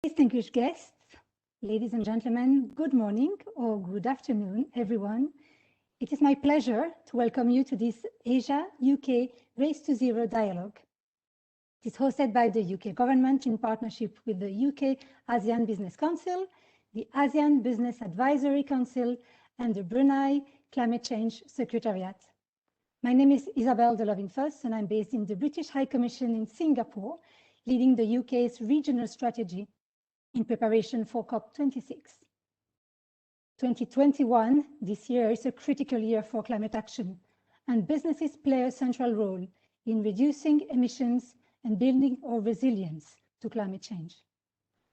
Distinguished guests, ladies and gentlemen, good morning or good afternoon, everyone. It is my pleasure to welcome you to this Asia-UK Race to Zero dialogue. It is hosted by the UK government in partnership with the UK ASEAN Business Council, the ASEAN Business Advisory Council, and the Brunei Climate Change Secretariat. My name is Isabel de Loving-Foss, and I'm based in the British High Commission in Singapore, leading the UK's regional strategy in preparation for COP26. 2021, this year, is a critical year for climate action, and businesses play a central role in reducing emissions and building our resilience to climate change.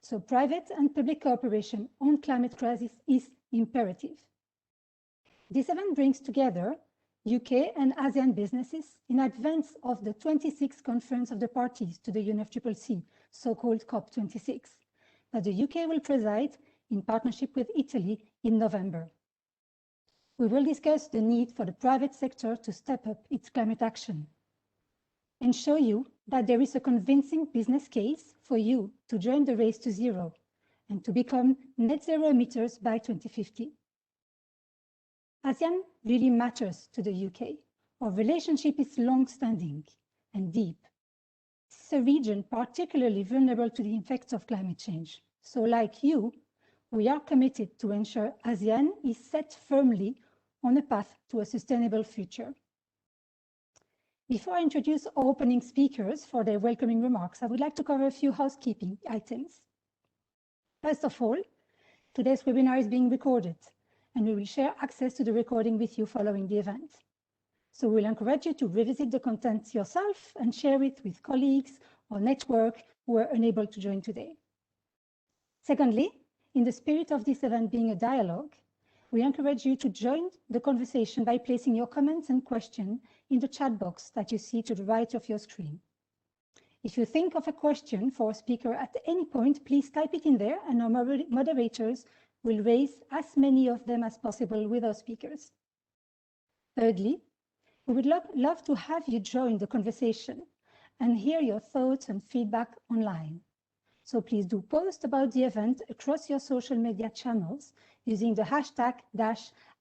So private and public cooperation on climate crisis is imperative. This event brings together UK and ASEAN businesses in advance of the 26th Conference of the Parties to the UNFCCC, so-called COP26, that the UK will preside in partnership with Italy in November. We will discuss the need for the private sector to step up its climate action and show you that there is a convincing business case for you to join the race to zero and to become net zero emitters by 2050. ASEAN really matters to the UK. Our relationship is long-standing and deep. It's a region particularly vulnerable to the effects of climate change. So like you, we are committed to ensure ASEAN is set firmly on a path to a sustainable future. Before I introduce our opening speakers for their welcoming remarks, I would like to cover a few housekeeping items. First of all, today's webinar is being recorded, and we will share access to the recording with you following the event. So we'll encourage you to revisit the content yourself and share it with colleagues or network who are unable to join today. Secondly, in the spirit of this event being a dialogue, we encourage you to join the conversation by placing your comments and questions in the chat box that you see to the right of your screen. If you think of a question for a speaker at any point, please type it in there, and our moderators will raise as many of them as possible with our speakers. Thirdly, we would love to have you join the conversation and hear your thoughts and feedback online. So please do post about the event across your social media channels using the hashtag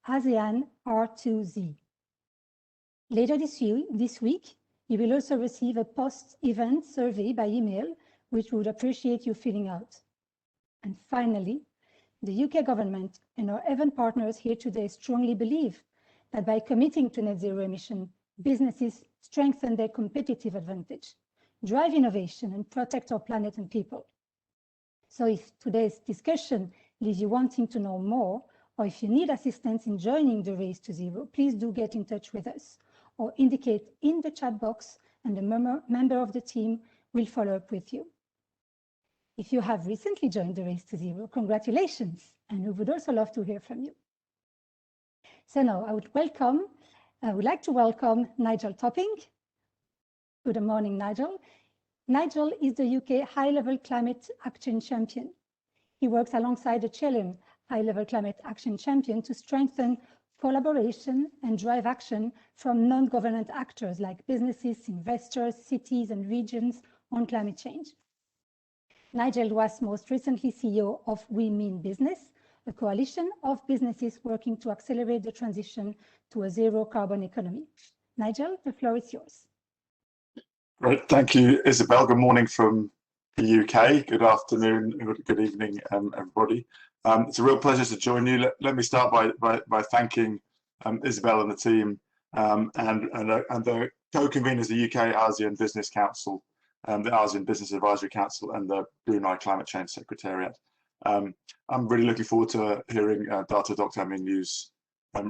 #ASEANR2Z. Later this week, you will also receive a post-event survey by email, which we would appreciate you filling out. And finally, the UK government and our event partners here today strongly believe that by committing to net zero emission, businesses strengthen their competitive advantage, drive innovation, and protect our planet and people. So if today's discussion leaves you wanting to know more, or if you need assistance in joining the Race to Zero, please do get in touch with us or indicate in the chat box, and a member of the team will follow up with you. If you have recently joined the Race to Zero, congratulations, and we would also love to hear from you. So now I would like to welcome Nigel Topping. Good morning, Nigel. Nigel is the UK High-Level Climate Action Champion. He works alongside the Chilean High-Level Climate Action Champion to strengthen collaboration and drive action from non-government actors like businesses, investors, cities, and regions on climate change. Nigel was most recently CEO of We Mean Business, a coalition of businesses working to accelerate the transition to a zero carbon economy. Nigel, the floor is yours. Great, thank you, Isabel. Good morning from the UK. Good afternoon, good evening, everybody. It's a real pleasure to join you. Let me start by thanking Isabel and the team and the co-conveners, the UK ASEAN Business Council, the ASEAN Business Advisory Council, and the Brunei Climate Change Secretariat. I'm really looking forward to hearing Dato Dr. Amin Liew's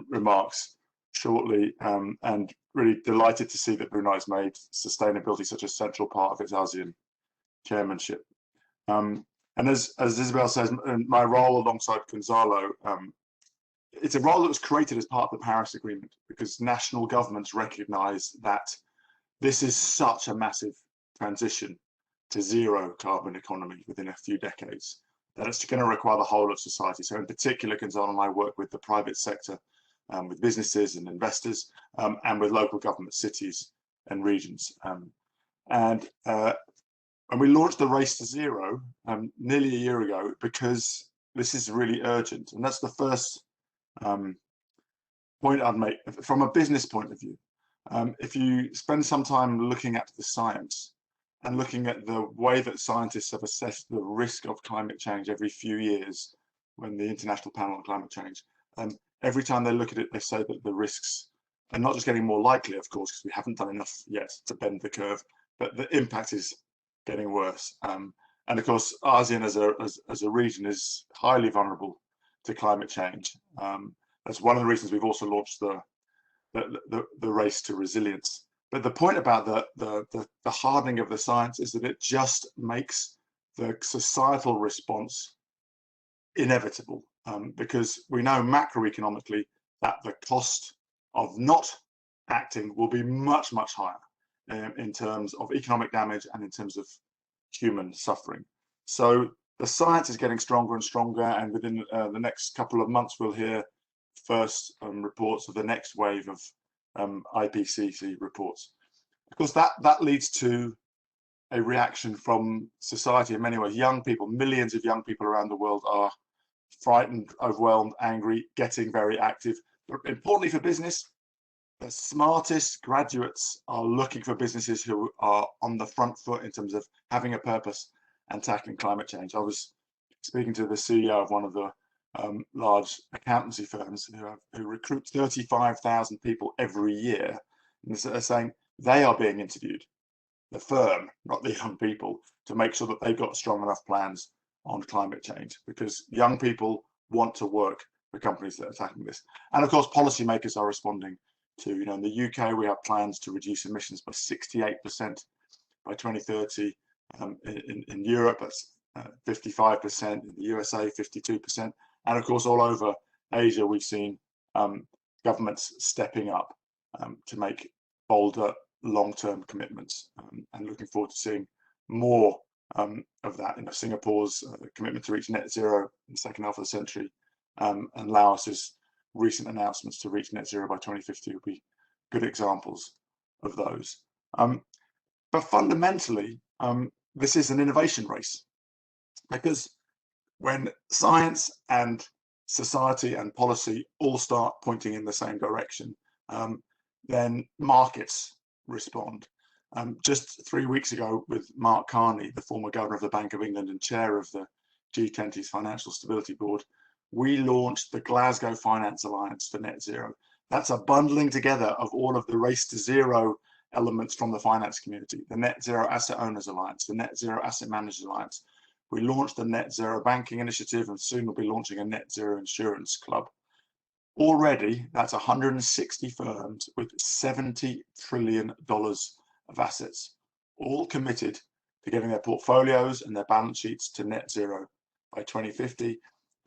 remarks shortly, and really delighted to see that Brunei has made sustainability such a central part of its ASEAN chairmanship. And as Isabel says, my role alongside Gonzalo, it's a role that was created as part of the Paris Agreement, because national governments recognize that this is such a massive transition to zero carbon economy within a few decades, that it's going to require the whole of society. So in particular, Gonzalo and I work with the private sector, with businesses and investors, and with local government, cities and regions. And we launched the Race to Zero nearly a year ago because this is really urgent. And that's the first point I'd make from a business point of view. If you spend some time looking at the science and looking at the way that scientists have assessed the risk of climate change every few years, when the International Panel on Climate Change, every time they look at it, they say that the risks are not just getting more likely, of course, because we haven't done enough yet to bend the curve, but the impact is getting worse. And of course, ASEAN as a region is highly vulnerable to climate change. That's one of the reasons we've also launched the race to resilience. But the point about the hardening of the science is that it just makes the societal response inevitable, because we know macroeconomically that the cost of not acting will be much, much higher in terms of economic damage and in terms of human suffering. So the science is getting stronger and stronger, and within the next couple of months we'll hear first reports of the next wave of IPCC reports. Of course, that leads to a reaction from society in many ways. Young people, millions of young people around the world are frightened, overwhelmed, angry, getting very active. But importantly for business, the smartest graduates are looking for businesses who are on the front foot in terms of having a purpose and tackling climate change. I was speaking to the CEO of one of the large accountancy firms who recruit 35,000 people every year, and they're saying they are being interviewed, the firm, not the young people, to make sure that they've got strong enough plans on climate change, because young people want to work for companies that are tackling this. And of course, policymakers are responding to, in the UK, we have plans to reduce emissions by 68% by 2030. In Europe, that's 55%, in the USA, 52%. And of course, all over Asia, we've seen governments stepping up to make bolder long-term commitments, and looking forward to seeing more of that. Singapore's commitment to reach net zero in the second half of the century, and Laos's recent announcements to reach net zero by 2050 will be good examples of those. But fundamentally, this is an innovation race, because when science and society and policy all start pointing in the same direction, then markets respond. Just 3 weeks ago, with Mark Carney, the former governor of the Bank of England and chair of the G20's Financial Stability Board, we launched the Glasgow Finance Alliance for Net Zero. That's a bundling together of all of the Race to Zero elements from the finance community: the Net Zero Asset Owners Alliance, the Net Zero Asset Managers Alliance. We launched the Net Zero Banking Initiative, and soon we'll be launching a Net Zero Insurance Club. Already, that's 160 firms with $70 trillion of assets, all committed to getting their portfolios and their balance sheets to net zero by 2050,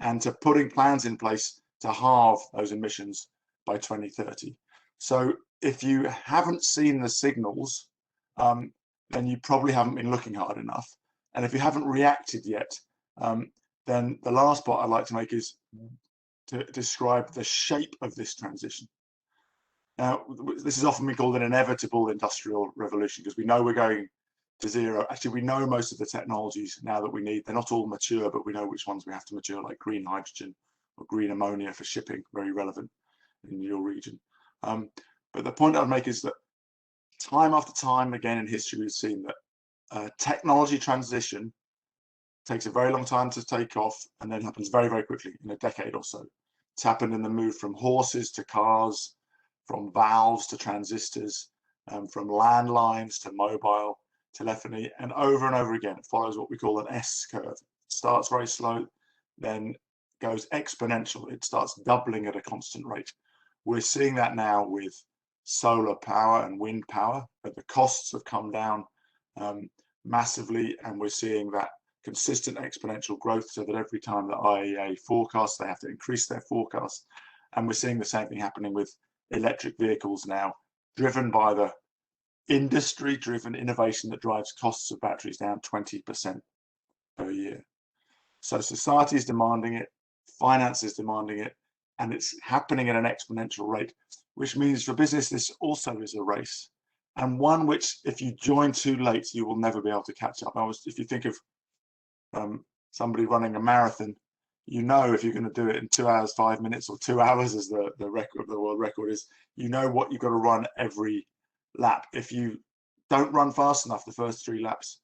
and to putting plans in place to halve those emissions by 2030. So if you haven't seen the signals, then you probably haven't been looking hard enough. And if you haven't reacted yet, then the last point I'd like to make is to describe the shape of this transition. Now, this has often been called an inevitable industrial revolution, because we know we're going to zero. Actually, we know most of the technologies now that we need. They're not all mature, but we know which ones we have to mature, like green hydrogen or green ammonia for shipping, very relevant in your region. But the point I'd make is that time after time, again in history, we've seen that technology transition takes a very long time to take off, and then happens very, very quickly, in a decade or so. It's happened in the move from horses to cars, from valves to transistors, from landlines to mobile telephony, and over again. It follows what we call an S curve. It starts very slow, then goes exponential. It starts doubling at a constant rate. We're seeing that now with solar power and wind power, but the costs have come down massively, and we're seeing that consistent exponential growth, so that every time the IEA forecasts, they have to increase their forecast. And we're seeing the same thing happening with electric vehicles now, driven by the industry-driven innovation that drives costs of batteries down 20% per year. So society is demanding it, finance is demanding it, and it's happening at an exponential rate, which means for business, this also is a race. and one which, if you join too late, you will never be able to catch up. If you think of somebody running a marathon, you know if you're going to do it in 2 hours 5 minutes or 2 hours as the world record is, you know what you've got to run every lap. If you don't run fast enough the first 3 laps,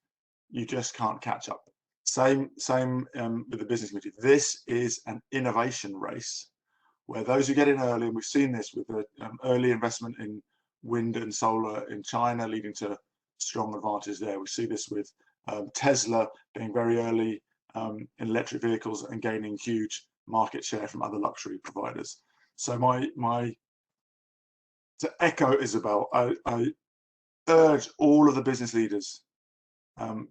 you just can't catch up. Same with the business community. This is an innovation race where those who get in early, and we've seen this with the early investment in wind and solar in China leading to strong advantages there. We see this with Tesla being very early in electric vehicles and gaining huge market share from other luxury providers. So to echo Isabel, I urge all of the business leaders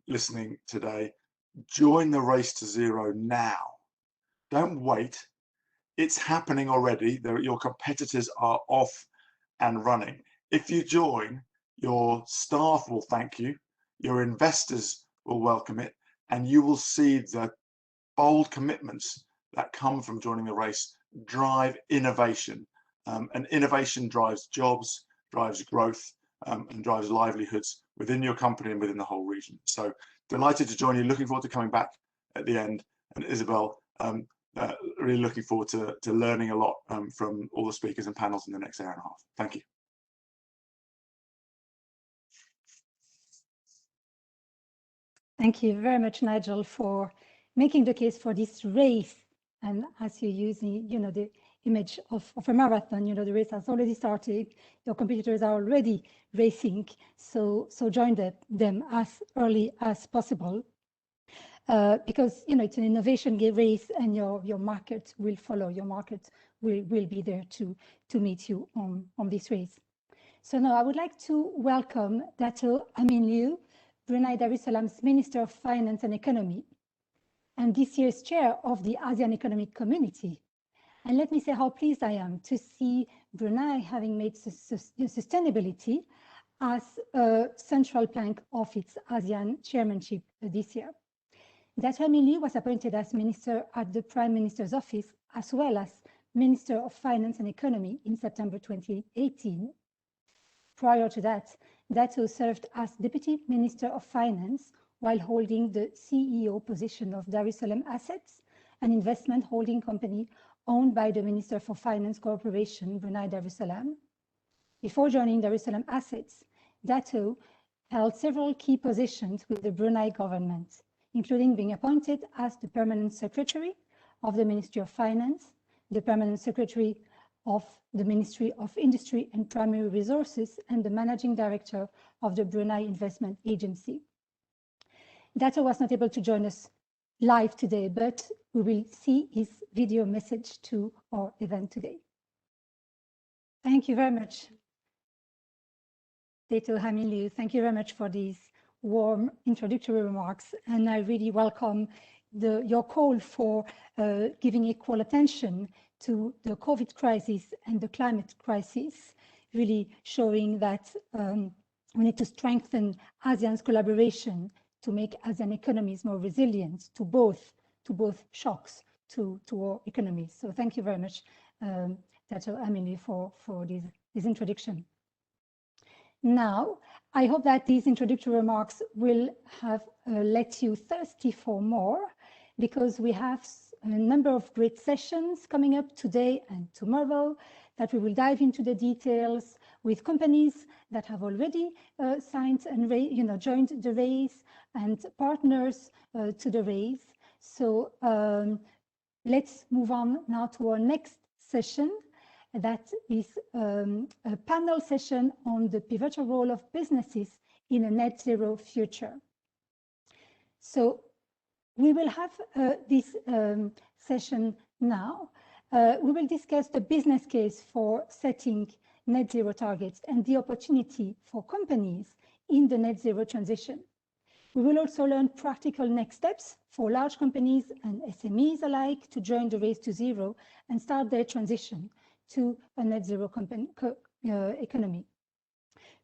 listening today, join the race to zero now. Don't wait. It's happening already. Your competitors are off and running. If you join, your staff will thank you, your investors will welcome it, and you will see the bold commitments that come from joining the race drive innovation. And innovation drives jobs, drives growth, and drives livelihoods within your company and within the whole region. So delighted to join you. Looking forward to coming back at the end. And Isabel, really looking forward to learning a lot from all the speakers and panels in the next hour and a half. Thank you. Thank you very much, Nigel, for making the case for this race. And as you use, the image of a marathon, the race has already started. Your competitors are already racing, so join them as early as possible. Because it's an innovation race, and your market will follow. Your market will be there to meet you on this race. So now I would like to welcome Dato Amin Liew, Brunei Darussalam's Minister of Finance and Economy, and this year's chair of the ASEAN Economic Community. And let me say how pleased I am to see Brunei having made sustainability as a central plank of its ASEAN chairmanship this year. Dato Amin Liew was appointed as Minister at the Prime Minister's Office, as well as Minister of Finance and Economy in September 2018. Prior to that, Dato served as Deputy Minister of Finance while holding the CEO position of Darussalam Assets, an investment holding company owned by the Minister for Finance Corporation, Brunei Darussalam. Before joining Darussalam Assets, Dato held several key positions with the Brunei government, including being appointed as the Permanent Secretary of the Ministry of Finance, the Permanent Secretary of the Ministry of Industry and Primary Resources, and the Managing Director of the Brunei Investment Agency. Dato was not able to join us live today, but we will see his video message to our event today. Thank you very much, Dato Amin Liew. Thank you very much for these warm introductory remarks, and I really welcome your call for giving equal attention to the COVID crisis and the climate crisis, really showing that we need to strengthen ASEAN's collaboration to make ASEAN economies more resilient to both shocks to our economies. So thank you very much, Dato Amin Liew, for this introduction. Now, I hope that these introductory remarks will have let you thirsty for more, because we have a number of great sessions coming up today and tomorrow that we will dive into the details with companies that have already signed and joined the race, and partners to the race. So let's move on now to our next session. That is a panel session on the pivotal role of businesses in a net zero future. So we will have this session now. We will discuss the business case for setting net zero targets and the opportunity for companies in the net zero transition. We will also learn practical next steps for large companies and SMEs alike to join the race to zero and start their transition to a net zero economy.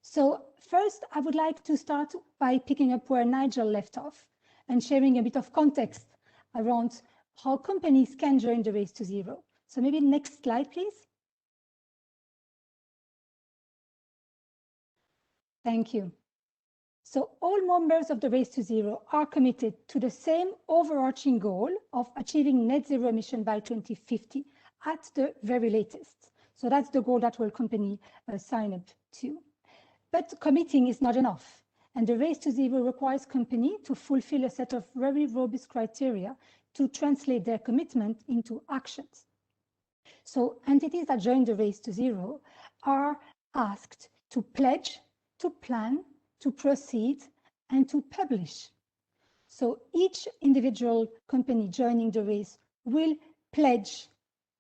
So first, I would like to start by picking up where Nigel left off and sharing a bit of context around how companies can join the race to zero. So maybe next slide, please. Thank you. So all members of the Race to Zero are committed to the same overarching goal of achieving net zero emission by 2050 at the very latest. So that's the goal that all companies sign up to. But committing is not enough. And the Race to Zero requires companies to fulfill a set of very robust criteria to translate their commitment into actions. So entities that join the Race to Zero are asked to pledge, to plan, to proceed, and to publish. So each individual company joining the race will pledge,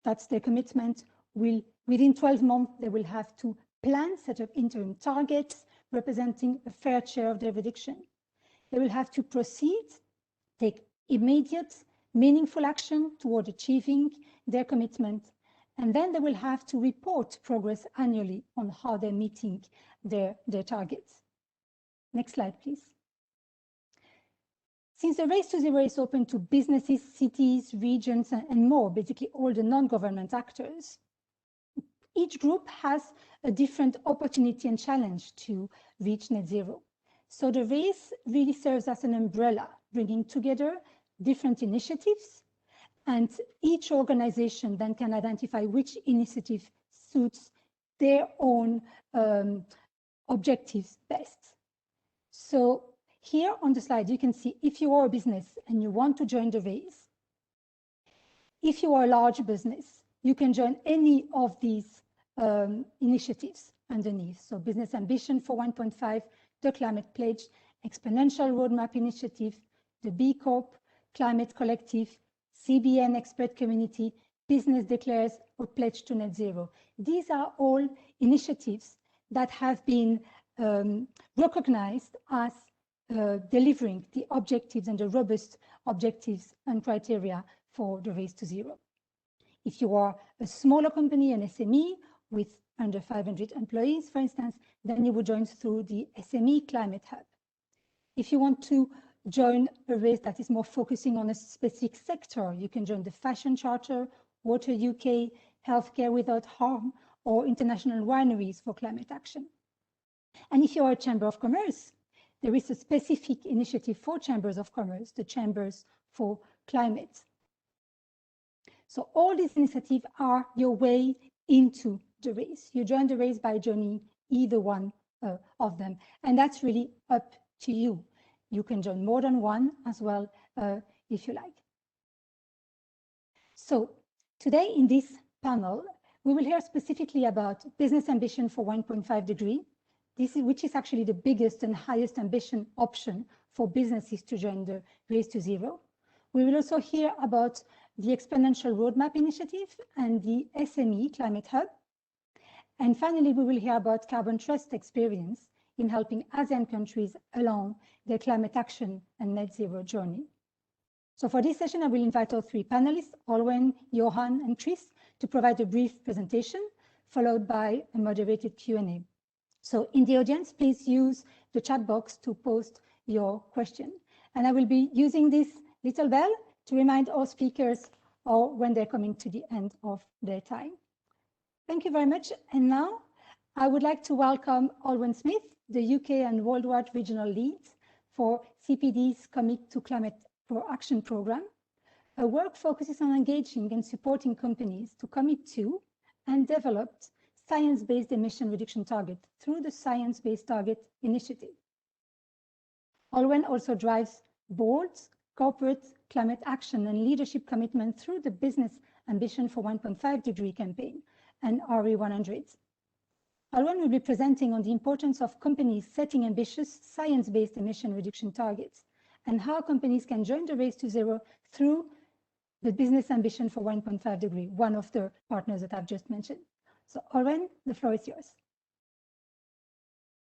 that's their commitment, within 12 months, they will have to plan, set up interim targets representing a fair share of their reduction. They will have to proceed, take immediate, meaningful action toward achieving their commitment, and then they will have to report progress annually on how they're meeting their targets. Next slide, please. Since the Race to Zero is open to businesses, cities, regions, and more, basically all the non-government actors, each group has a different opportunity and challenge to reach net zero. So the race really serves as an umbrella, bringing together different initiatives, and each organization then can identify which initiative suits their own objectives best. So here on the slide, you can see if you are a business and you want to join the race, if you are a large business, you can join any of these initiatives underneath. So Business Ambition for 1.5, the Climate Pledge, Exponential Roadmap Initiative, the B Corp, Climate Collective, CBN Expert Community, Business Declares or Pledge to Net Zero. These are all initiatives that have been recognized as delivering the objectives and the robust objectives and criteria for the Race to Zero. If you are a smaller company, an SME with under 500 employees, for instance, then you would join through the SME Climate Hub. If you want to join a race that is more focusing on a specific sector, you can join the Fashion Charter, Water UK, Healthcare Without Harm, or International Wineries for Climate Action. And if you are a Chamber of Commerce, there is a specific initiative for Chambers of Commerce, the Chambers for Climate. So all these initiatives are your way into the race. You join the race by joining either one of them. And that's really up to you. You can join more than one as well, if you like. So today in this panel, we will hear specifically about Business Ambition for 1.5 degree, which is actually the biggest and highest ambition option for businesses to join the Race to Zero. We will also hear about the Exponential Roadmap Initiative and the SME Climate Hub. And finally, we will hear about Carbon Trust experience in helping ASEAN countries along their climate action and net zero journey. So for this session, I will invite all three panelists, Olwen, Johan, and Chris, to provide a brief presentation, followed by a moderated Q&A. So in the audience, please use the chat box to post your question. And I will be using this little bell to remind all speakers or when they're coming to the end of their time. Thank you very much. And now I would like to welcome Olwen Smith, the UK and worldwide regional lead for CPD's Commit to Climate Action Programme. Her work focuses on engaging and supporting companies to commit to and develop science-based emission reduction target through the Science Based Target Initiative. Olwen also drives boards, corporate climate action and leadership commitment through the Business Ambition for 1.5 degree campaign and RE100. Olwen will be presenting on the importance of companies setting ambitious science-based emission reduction targets and how companies can join the Race to Zero through the Business Ambition for 1.5 degree, one of the partners that I've just mentioned. So Olwen, the floor is yours.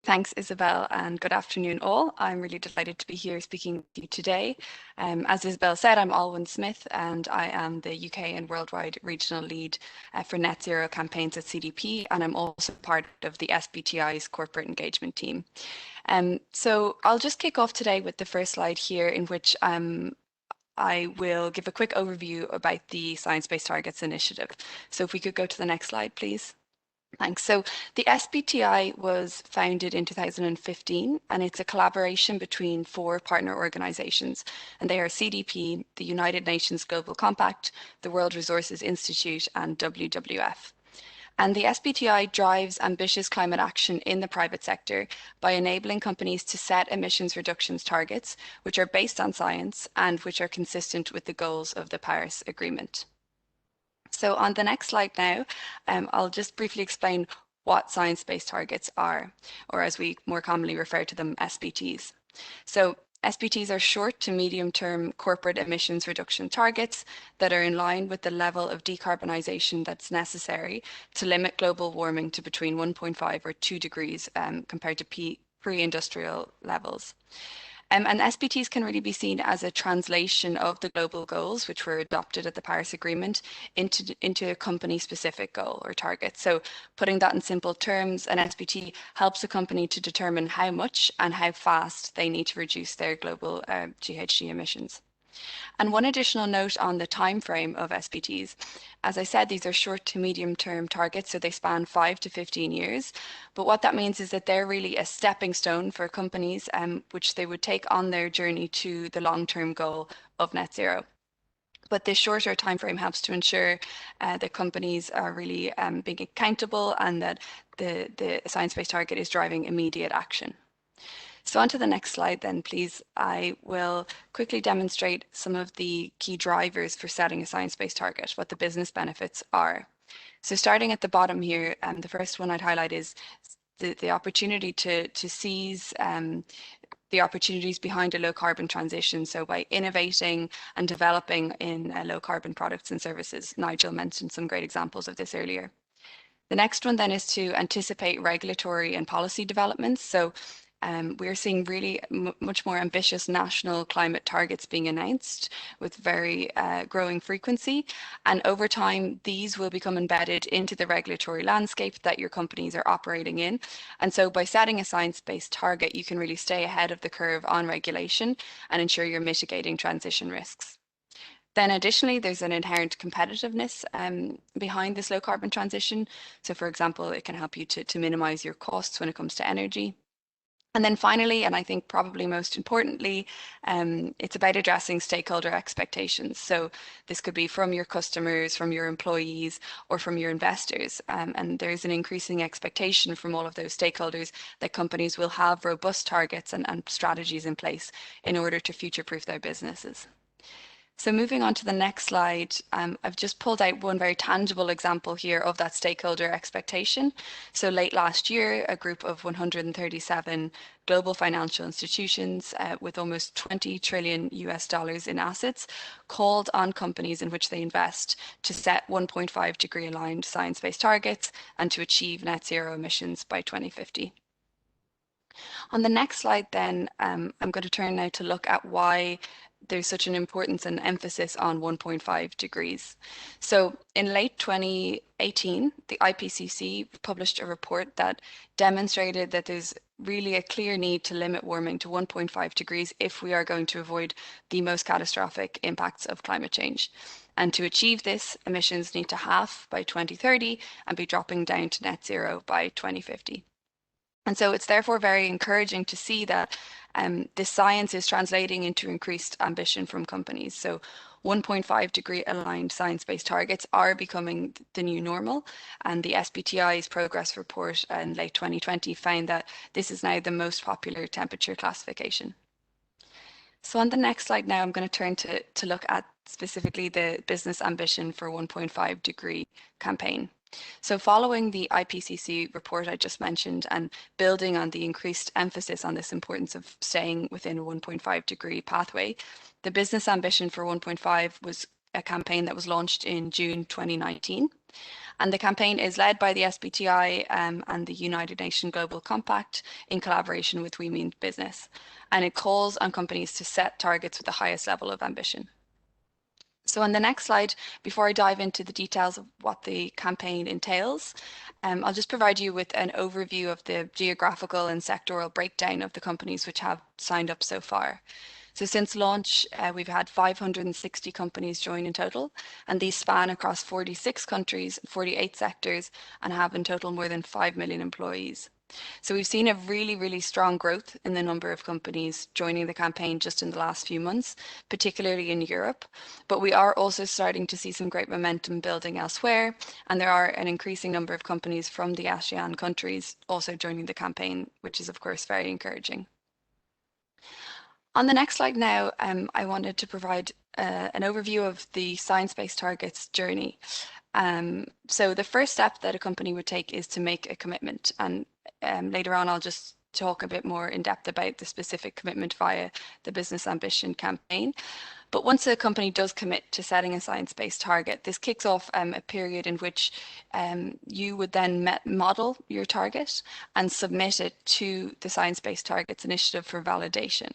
Thanks, Isabel, and good afternoon all. I'm really delighted to be here speaking with you today. As Isabel said, I'm Olwen Smith, and I am the UK and worldwide regional lead for net zero campaigns at CDP, and I'm also part of the SBTI's corporate engagement team. So I'll just kick off today with the first slide here, in which I will give a quick overview about the Science Based Targets Initiative. So if we could go to the next slide, please. Thanks. So the SBTI was founded in 2015, and it's a collaboration between 4 partner organizations, and they are CDP, the United Nations Global Compact, the World Resources Institute, and WWF. And the SBTI drives ambitious climate action in the private sector by enabling companies to set emissions reductions targets, which are based on science and which are consistent with the goals of the Paris Agreement. So on the next slide now, I'll just briefly explain what science-based targets are, or as we more commonly refer to them, SBTs. So SBTs are short to medium-term corporate emissions reduction targets that are in line with the level of decarbonisation that's necessary to limit global warming to between 1.5 or 2 degrees compared to pre-industrial levels. And SBTs can really be seen as a translation of the global goals, which were adopted at the Paris Agreement, into a company-specific goal or target. So putting that in simple terms, an SBT helps a company to determine how much and how fast they need to reduce their global GHG emissions. And one additional note on the time frame of SBTs. As I said, these are short to medium term targets, so they span 5 to 15 years. But what that means is that they're really a stepping stone for companies, which they would take on their journey to the long-term goal of net zero. But this shorter time frame helps to ensure that companies are really being accountable and that the science-based target is driving immediate action. So on to the next slide then, please. I will quickly demonstrate some of the key drivers for setting a science-based target, what the business benefits are. So starting at the bottom here, the first one I'd highlight is the opportunity to seize the opportunities behind a low carbon transition. So by innovating and developing in low carbon products and services. Nigel mentioned some great examples of this earlier. The next one then is to anticipate regulatory and policy developments. So we're seeing really much more ambitious national climate targets being announced with very growing frequency. And over time, these will become embedded into the regulatory landscape that your companies are operating in. And so by setting a science-based target, you can really stay ahead of the curve on regulation and ensure you're mitigating transition risks. Then additionally, there's an inherent competitiveness behind this low carbon transition. So for example, it can help you to minimize your costs when it comes to energy. And then finally, and I think probably most importantly, it's about addressing stakeholder expectations. So this could be from your customers, from your employees, or from your investors. And there's an increasing expectation from all of those stakeholders that companies will have robust targets and strategies in place in order to future-proof their businesses. So moving on to the next slide, I've just pulled out one very tangible example here of that stakeholder expectation. So late last year, a group of 137 global financial institutions with almost 20 trillion US dollars in assets called on companies in which they invest to set 1.5 degree aligned science-based targets and to achieve net zero emissions by 2050. On the next slide then, I'm going to turn now to look at why there's such an importance and emphasis on 1.5 degrees. So in late 2018, the IPCC published a report that demonstrated that there's really a clear need to limit warming to 1.5 degrees if we are going to avoid the most catastrophic impacts of climate change. And to achieve this, emissions need to halve by 2030 and be dropping down to net zero by 2050. And so it's therefore very encouraging to see that this science is translating into increased ambition from companies. So 1.5 degree aligned science-based targets are becoming the new normal. And the SBTI's progress report in late 2020 found that this is now the most popular temperature classification. So on the next slide now, I'm going to turn to look at specifically the business ambition for 1.5 degree campaign. So following the IPCC report I just mentioned and building on the increased emphasis on this importance of staying within a 1.5 degree pathway, the business ambition for 1.5 was a campaign that was launched in June 2019. And the campaign is led by the SBTI and the United Nations Global Compact in collaboration with We Mean Business. And it calls on companies to set targets with the highest level of ambition. So on the next slide, before I dive into the details of what the campaign entails, I'll just provide you with an overview of the geographical and sectoral breakdown of the companies which have signed up so far. So since launch, we've had 560 companies join in total, and these span across 46 countries, 48 sectors, and have in total more than 5 million employees. So we've seen a really strong growth in the number of companies joining the campaign just in the last few months, particularly in Europe. But we are also starting to see some great momentum building elsewhere, and there are an increasing number of companies from the ASEAN countries also joining the campaign, which is of course very encouraging. On the next slide now, I wanted to provide an overview of the science-based targets journey. So the first step that a company would take is to make a commitment, and later on I'll just talk a bit more in depth about the specific commitment via the Business Ambition campaign. But once a company does commit to setting a science-based target, this kicks off a period in which you would then model your target and submit it to the Science-Based Targets Initiative for validation.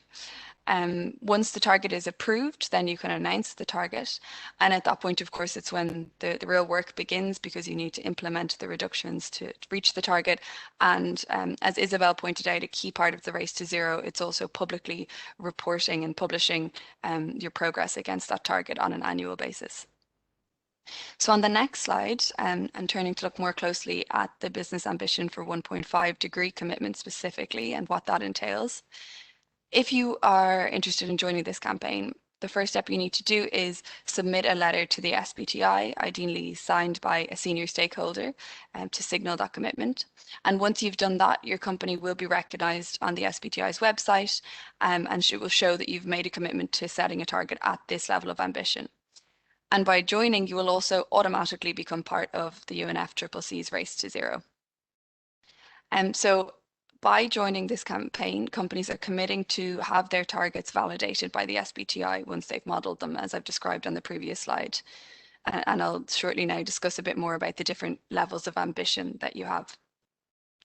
Once the target is approved, then you can announce the target. And at that point, of course, it's when the real work begins, because you need to implement the reductions to reach the target. And as Isabel pointed out, a key part of the Race to Zero, it's also publicly reporting and publishing your progress against that target on an annual basis. So on the next slide, and turning to look more closely at the Business Ambition for 1.5 degree commitment specifically and what that entails. If you are interested in joining this campaign, the first step you need to do is submit a letter to the SBTI, ideally signed by a senior stakeholder, to signal that commitment. And once you've done that, your company will be recognised on the SBTI's website, and it will show that you've made a commitment to setting a target at this level of ambition. And by joining, you will also automatically become part of the UNFCCC's Race to Zero. So by joining this campaign, companies are committing to have their targets validated by the SBTI once they've modelled them, as I've described on the previous slide. And I'll shortly now discuss a bit more about the different levels of ambition that you have.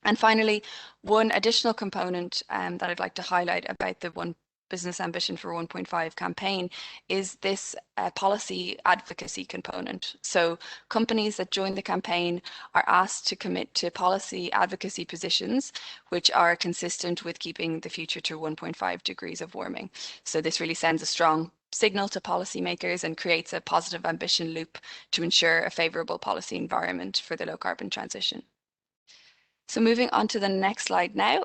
And finally, one additional component that I'd like to highlight about the Business Ambition for 1.5 campaign is this policy advocacy component. So companies that join the campaign are asked to commit to policy advocacy positions which are consistent with keeping the future to 1.5 degrees of warming. So this really sends a strong signal to policymakers and creates a positive ambition loop to ensure a favourable policy environment for the low carbon transition. So moving on to the next slide now,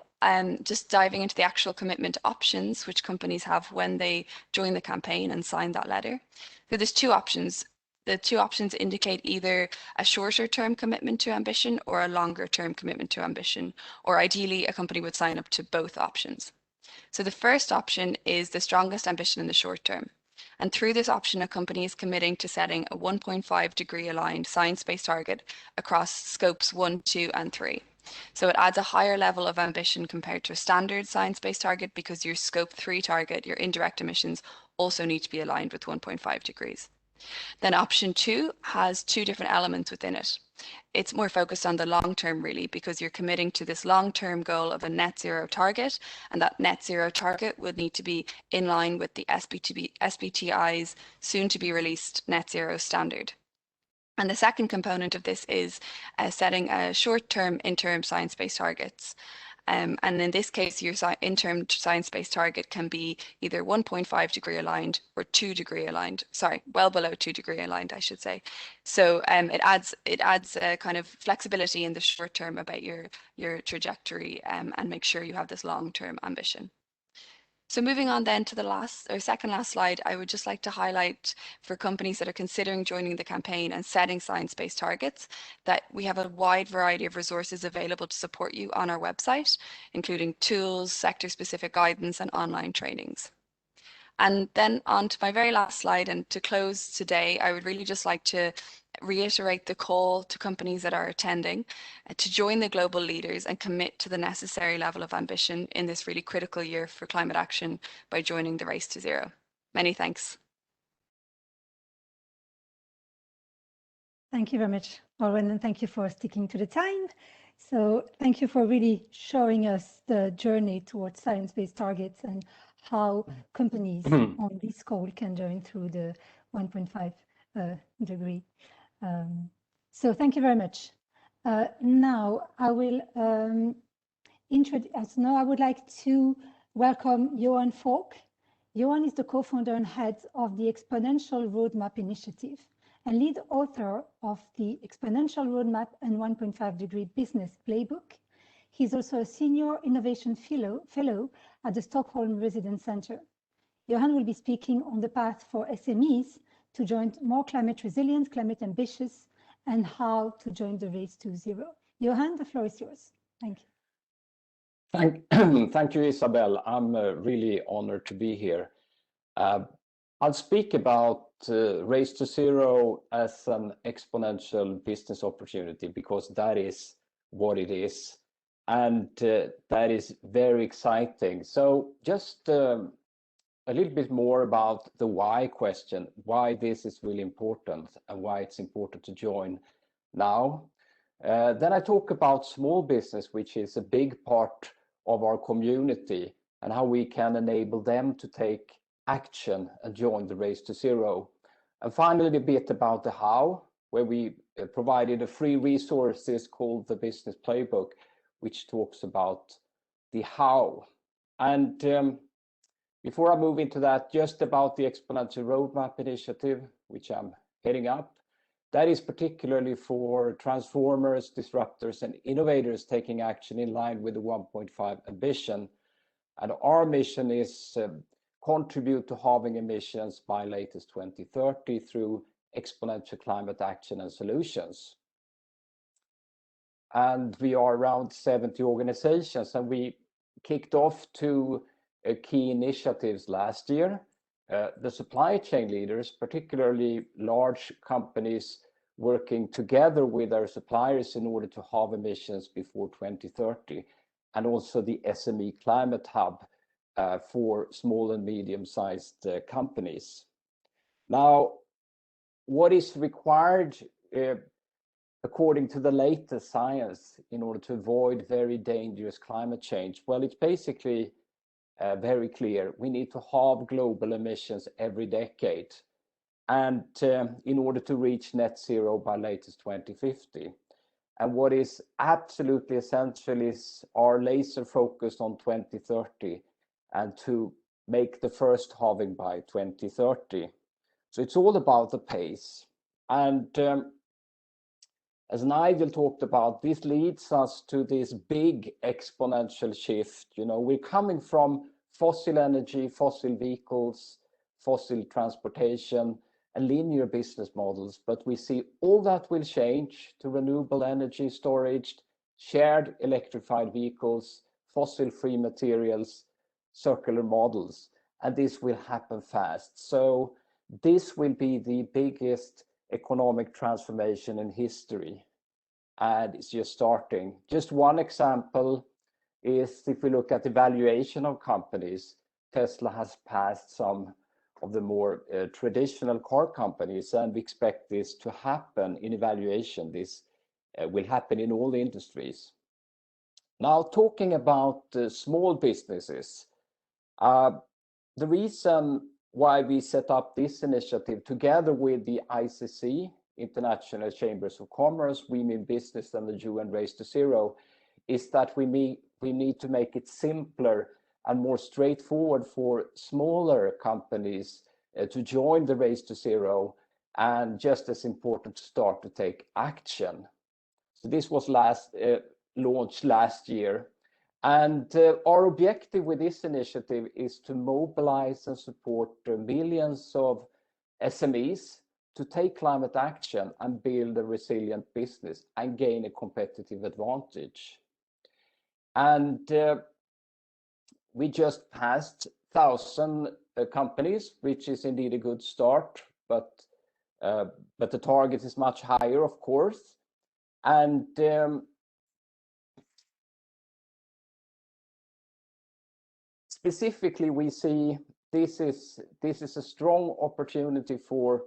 just diving into the actual commitment options which companies have when they join the campaign and sign that letter. So there's two options. The two options indicate either a shorter term commitment to ambition or a longer term commitment to ambition, or ideally a company would sign up to both options. So the first option is the strongest ambition in the short term. And through this option, a company is committing to setting a 1.5 degree aligned science-based target across scopes 1, 2, and 3. So it adds a higher level of ambition compared to a standard science-based target, because your scope 3 target, your indirect emissions, also need to be aligned with 1.5 degrees. Then option 2 has two different elements within it. It's more focused on the long term, really, because you're committing to this long-term goal of a net zero target, and that net zero target would need to be in line with the SBTI's soon to be released net zero standard. And the second component of this is setting a short-term interim science-based targets. And in this case, your interim science-based target can be either 1.5 degree aligned or 2 degree aligned. Sorry, well below 2 degree aligned, I should say. So it adds a kind of flexibility in the short term about your trajectory, and make sure you have this long-term ambition. So moving on then to the second last slide, I would just like to highlight for companies that are considering joining the campaign and setting science-based targets that we have a wide variety of resources available to support you on our website, including tools, sector-specific guidance, and online trainings. And then on to my very last slide, and to close today, I would really just like to reiterate the call to companies that are attending to join the global leaders and commit to the necessary level of ambition in this really critical year for climate action by joining the Race to Zero. Many thanks. Thank you very much, Olwen, and thank you for sticking to the time. So thank you for really showing us the journey towards science-based targets and how companies on this call can join through the 1.5 degree. So thank you very much. Now I will I would like to welcome Johan Falk. Johan is the co-founder and head of the Exponential Roadmap Initiative and lead author of the Exponential Roadmap and 1.5-degree Business Playbook. He's also a Senior Innovation Fellow at the Stockholm Residence Center. Johan will be speaking on the path for SMEs to join more climate resilient, climate ambitious, and how to join the race to zero. Johan, the floor is yours. Thank you. Thank you, Isabel. I'm really honored to be here. I'll speak about Race to Zero as an exponential business opportunity because that is what it is. And that is very exciting. So just a little bit more about the why question, why this is really important and why it's important to join now. Then I talk about small business, which is a big part of our community and how we can enable them to take action and join the Race to Zero. And finally, a bit about the how, where we provided a free resources called the Business Playbook, which talks about the how. And before I move into that, just about the Exponential Roadmap Initiative, which I'm heading up, that is particularly for transformers, disruptors, and innovators taking action in line with the 1.5 ambition. And our mission is contribute to halving emissions by latest 2030 through exponential climate action and solutions. And we are around 70 organizations, and we kicked off two key initiatives last year. The supply chain leaders, particularly large companies working together with our suppliers in order to halve emissions before 2030, and also the SME Climate Hub for small and medium-sized companies. Now, what is required according to the latest science in order to avoid very dangerous climate change? Well, it's basically very clear. We need to halve global emissions every decade, and in order to reach net zero by latest 2050. And what is absolutely essential is our laser focus on 2030 and to make the first halving by 2030. So it's all about the pace. And as Nigel talked about, this leads us to this big exponential shift. You know, we're coming from fossil energy, fossil vehicles, fossil transportation, and linear business models, but we see all that will change to renewable energy storage, shared electrified vehicles, fossil-free materials, circular models, and this will happen fast. So this will be the biggest economic transformation in history, and it's just starting. Just one example is if we look at the valuation of companies, Tesla has passed some of the more traditional car companies, and we expect this to happen in evaluation. This will happen in all the industries. Now, talking about small businesses, the reason why we set up this initiative together with the ICC, International Chambers of Commerce, We Mean Business, and the UN Race to Zero, is that we need to make it simpler and more straightforward for smaller companies to join the Race to Zero, and just as important, to start to take action. So this was launched last year, and our objective with this initiative is to mobilize and support millions of SMEs to take climate action and build a resilient business and gain a competitive advantage. And we just passed 1,000 companies, which is indeed a good start, but the target is much higher, of course. And specifically, we see this is a strong opportunity for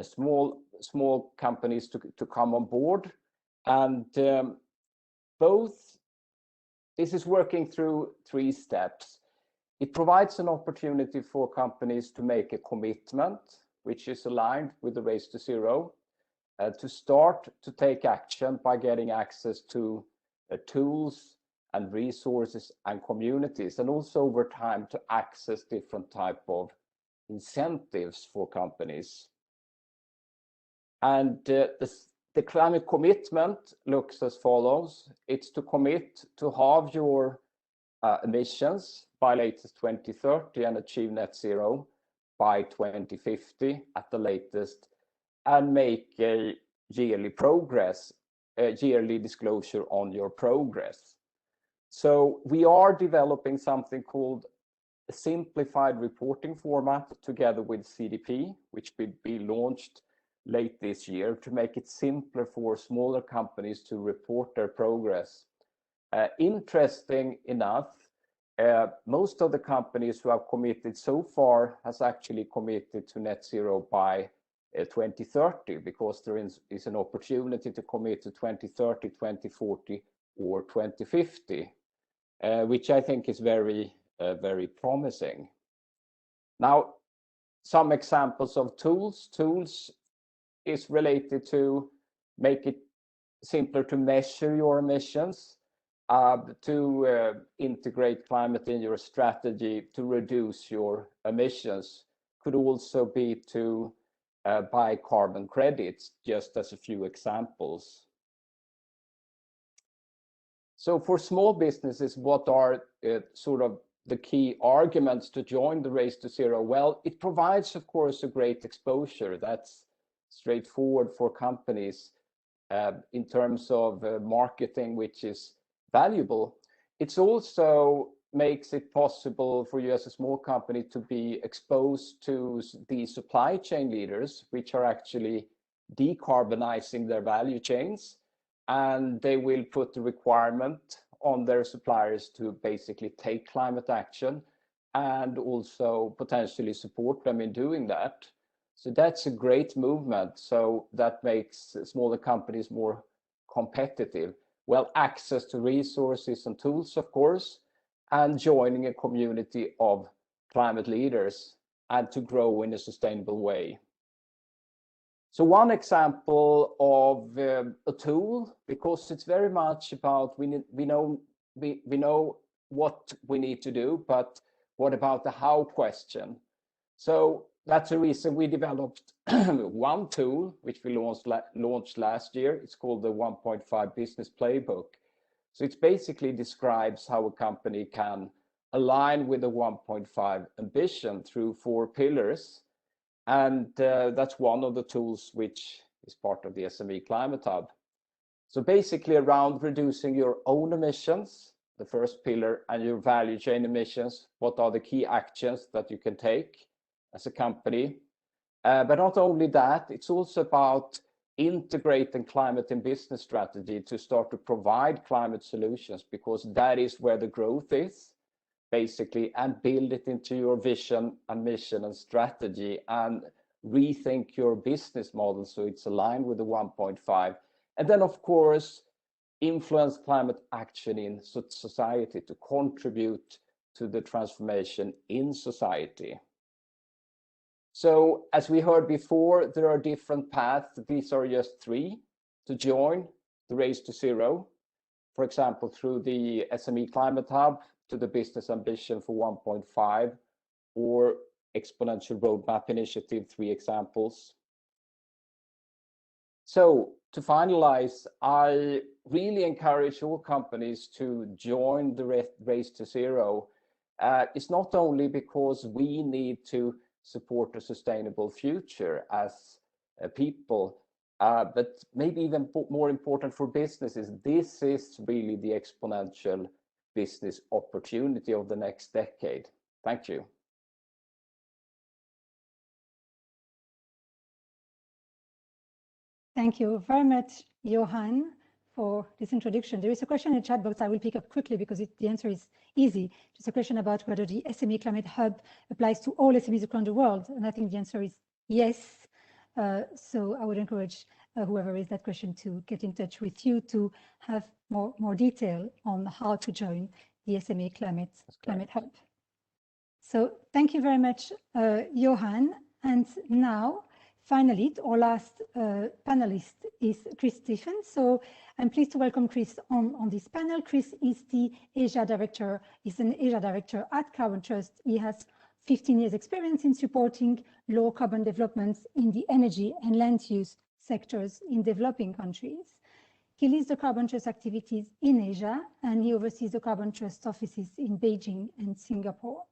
small companies to come on board, and this is working through 3 steps. It provides an opportunity for companies to make a commitment, which is aligned with the Race to Zero, to start to take action by getting access to tools and resources and communities, and also over time to access different type of incentives for companies. And the climate commitment looks as follows. It's to commit to halve your emissions by latest 2030 and achieve net zero by 2050 at the latest, and make a yearly disclosure on your progress. So we are developing something called a simplified reporting format together with CDP, which will be launched late this year to make it simpler for smaller companies to report their progress. Interesting enough, most of the companies who have committed so far has actually committed to net zero by 2030, because there is an opportunity to commit to 2030, 2040, or 2050, which I think is very promising. Now, some examples of tools. Tools is related to make it simpler to measure your emissions, to integrate climate in your strategy to reduce your emissions. Could also be to buy carbon credits, just as a few examples. So for small businesses, what are sort of the key arguments to join the Race to Zero? Well, it provides, of course, a great exposure. That's straightforward for companies in terms of marketing, which is valuable. It also makes it possible for you as a small company to be exposed to the supply chain leaders, which are actually decarbonizing their value chains, and they will put the requirement on their suppliers to basically take climate action and also potentially support them in doing that. So that's a great movement. So that makes smaller companies more competitive. Well, access to resources and tools, of course, and joining a community of climate leaders and to grow in a sustainable way. So one example of a tool, because it's very much about we know what we need to do, but what about the how question? So that's the reason we developed one tool, which we launched last year. It's called the 1.5 Business Playbook. So it basically describes how a company can align with the 1.5 ambition through 4 pillars. And that's one of the tools which is part of the SME Climate Hub. So basically around reducing your own emissions, the first pillar, and your value chain emissions, what are the key actions that you can take as a company? But not only that, it's also about integrating climate in business strategy to start to provide climate solutions, because that is where the growth is, basically, and build it into your vision and mission and strategy and rethink your business model so it's aligned with the 1.5. And then, of course, influence climate action in society to contribute to the transformation in society. So as we heard before, there are different paths. These are just 3 to join the Race to Zero. For example, through the SME Climate Hub, to the Business Ambition for 1.5, or Exponential Roadmap Initiative, 3 examples. So to finalize, I really encourage all companies to join the Race to Zero. It's not only because we need to support a sustainable future as people, but maybe even more important for businesses, this is really the exponential business opportunity of the next decade. Thank you. Thank you very much, Johan, for this introduction. There is a question in the chat box I will pick up quickly because the answer is easy. It's a question about whether the SME Climate Hub applies to all SMEs around the world. And I think the answer is yes. So I would encourage whoever raised that question to get in touch with you to have more detail on how to join the SME Climate Hub. So thank you very much, Johan. And now, Finally, our last panelist is Chris Stephens. So I'm pleased to welcome Chris on this panel. Chris is the Asia Director, an Asia Director at Carbon Trust. He has 15 years experience in supporting low carbon developments in the energy and land use sectors in developing countries. He leads the Carbon Trust activities in Asia, and he oversees the Carbon Trust offices in Beijing and Singapore.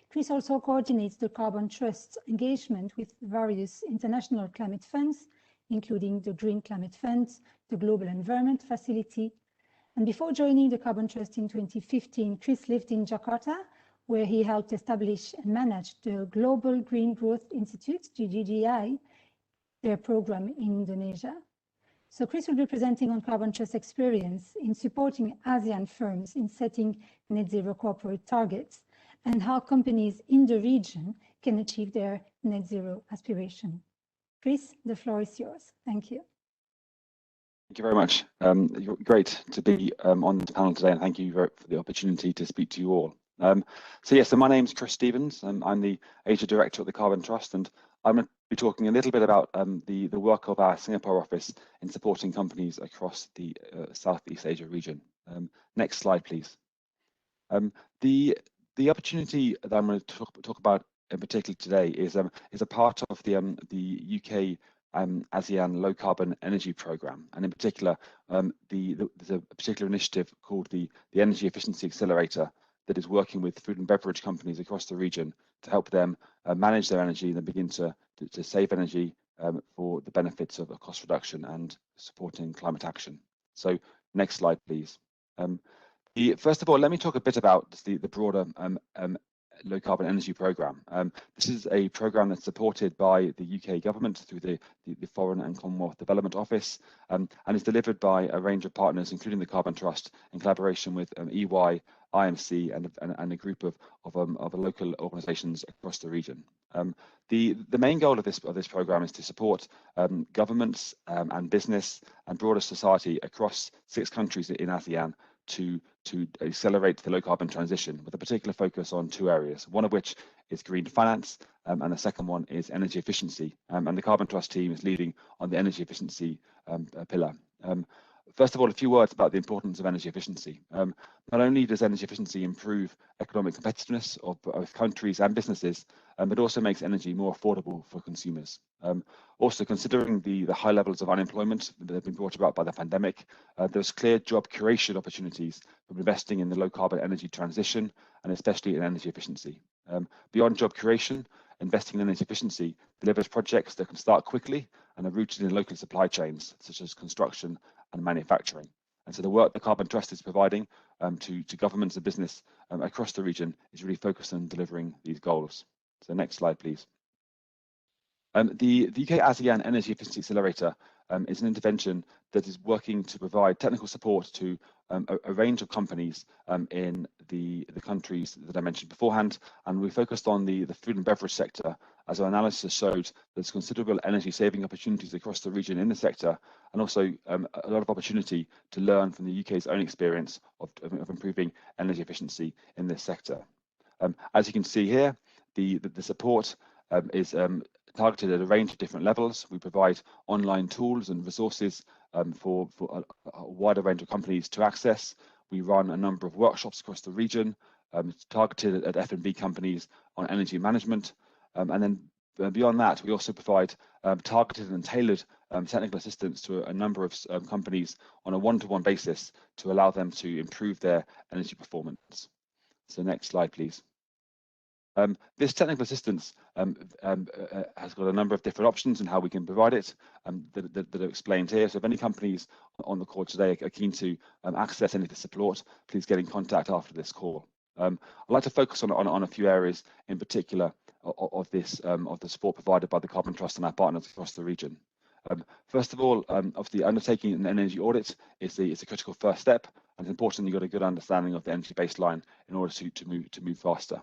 Chris also coordinates the Carbon Trust engagement with various international climate funds, including the Green Climate Fund, the Global Environment Facility. And before joining the Carbon Trust in 2015, Chris lived in Jakarta, where he helped establish and manage the Global Green Growth Institute, GGGI, their program in Indonesia. So Chris will be presenting on Carbon Trust experience in supporting ASEAN firms in setting net zero corporate targets, and how companies in the region can achieve their net zero aspiration. Chris, the floor is yours. Thank you. Thank you very much. Great to be on the panel today, and thank you for the opportunity to speak to you all. So my name's Chris Stephens, and I'm the Asia Director at the Carbon Trust, and I'm going to be talking a little bit about the work of our Singapore office in supporting companies across the Southeast Asia region. Next slide, please. The opportunity that I'm going to talk about in particular today is a part of the UK ASEAN Low Carbon Energy Programme, and in particular, there's a particular initiative called the Energy Efficiency Accelerator that is working with food and beverage companies across the region to help them manage their energy and then begin to save energy for the benefits of a cost reduction and supporting climate action. So next slide, please. First of all, let me talk a bit about the broader low carbon energy programme. This is a programme that's supported by the UK government through the Foreign and Commonwealth Development Office, and is delivered by a range of partners, including the Carbon Trust, in collaboration with EY, IMC, and a group of local organisations across the region. The main goal of this programme is to support governments and business and broader society across 6 countries in ASEAN to accelerate the low carbon transition, with a particular focus on 2 areas, one of which is green finance, and the second one is energy efficiency. And the Carbon Trust team is leading on the energy efficiency pillar. First of all, a few words about the importance of energy efficiency. Not only does energy efficiency improve economic competitiveness of both countries and businesses, but also makes energy more affordable for consumers. Also, considering the high levels of unemployment that have been brought about by the pandemic, there's clear job creation opportunities from investing in the low carbon energy transition, and especially in energy efficiency. Beyond job creation, investing in energy efficiency delivers projects that can start quickly and are rooted in local supply chains, such as construction and manufacturing. And so the work the Carbon Trust is providing to governments and business across the region is really focused on delivering these goals. So next slide, please. The UK ASEAN Energy Efficiency Accelerator is an intervention that is working to provide technical support to a range of companies in the countries that I mentioned beforehand, and we focused on the food and beverage sector, as our analysis showed there's considerable energy saving opportunities across the region in the sector, and also a lot of opportunity to learn from the UK's own experience of improving energy efficiency in this sector. As you can see here, the support is targeted at a range of different levels. We provide online tools and resources for a wider range of companies to access. We run a number of workshops across the region targeted at F&B companies on energy management. And then beyond that, we also provide targeted and tailored technical assistance to a number of companies on a one-to-one basis to allow them to improve their energy performance. So next slide, please. This technical assistance has got a number of different options and how we can provide it that are explained here. So if any companies on the call today are keen to access any of the support, please get in contact after this call. I'd like to focus on a few areas in particular of the support provided by the Carbon Trust and our partners across the region. First of all, obviously undertaking an energy audit is a critical first step, and it's important you've got a good understanding of the energy baseline in order to move faster.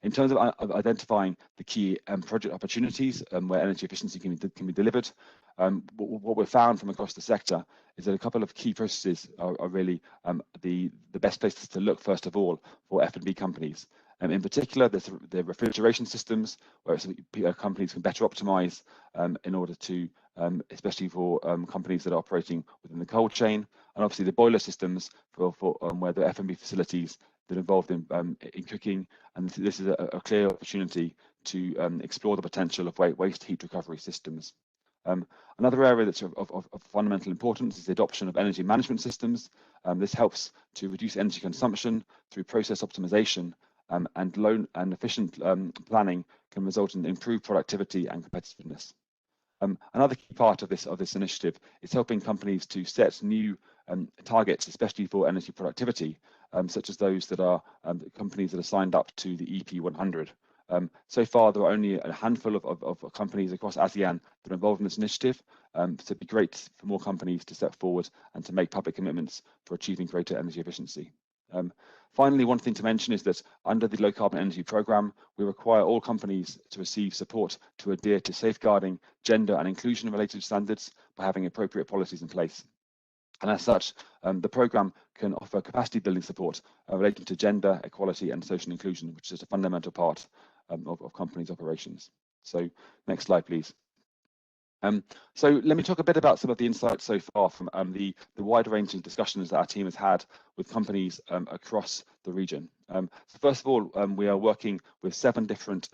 In terms of identifying the key project opportunities where energy efficiency can be delivered, what we've found from across the sector is that a couple of key processes are really the best places to look, first of all, for F&B companies. In particular, there's the refrigeration systems, where companies can better optimize in order to, especially for companies that are operating within the cold chain, and obviously the boiler systems for where the F&B facilities that are involved in cooking, and this is a clear opportunity to explore the potential of waste heat recovery systems. Another area that's of fundamental importance is the adoption of energy management systems. This helps to reduce energy consumption through process optimization, and low and efficient planning can result in improved productivity and competitiveness. Another key part of this initiative is helping companies to set new targets, especially for energy productivity, such as those that are companies that are signed up to the EP 100. So far, there are only a handful of companies across ASEAN that are involved in this initiative, so it'd be great for more companies to step forward and to make public commitments for achieving greater energy efficiency. Finally, one thing to mention is that under the Low Carbon Energy Programme, we require all companies to receive support to adhere to safeguarding gender and inclusion related standards by having appropriate policies in place. And as such, the programme can offer capacity building support relating to gender, equality and social inclusion, which is a fundamental part of companies' operations. So next slide, please. So let me talk a bit about some of the insights so far from the wide-ranging discussions that our team has had with companies across the region. So first of all, we are working with 7 different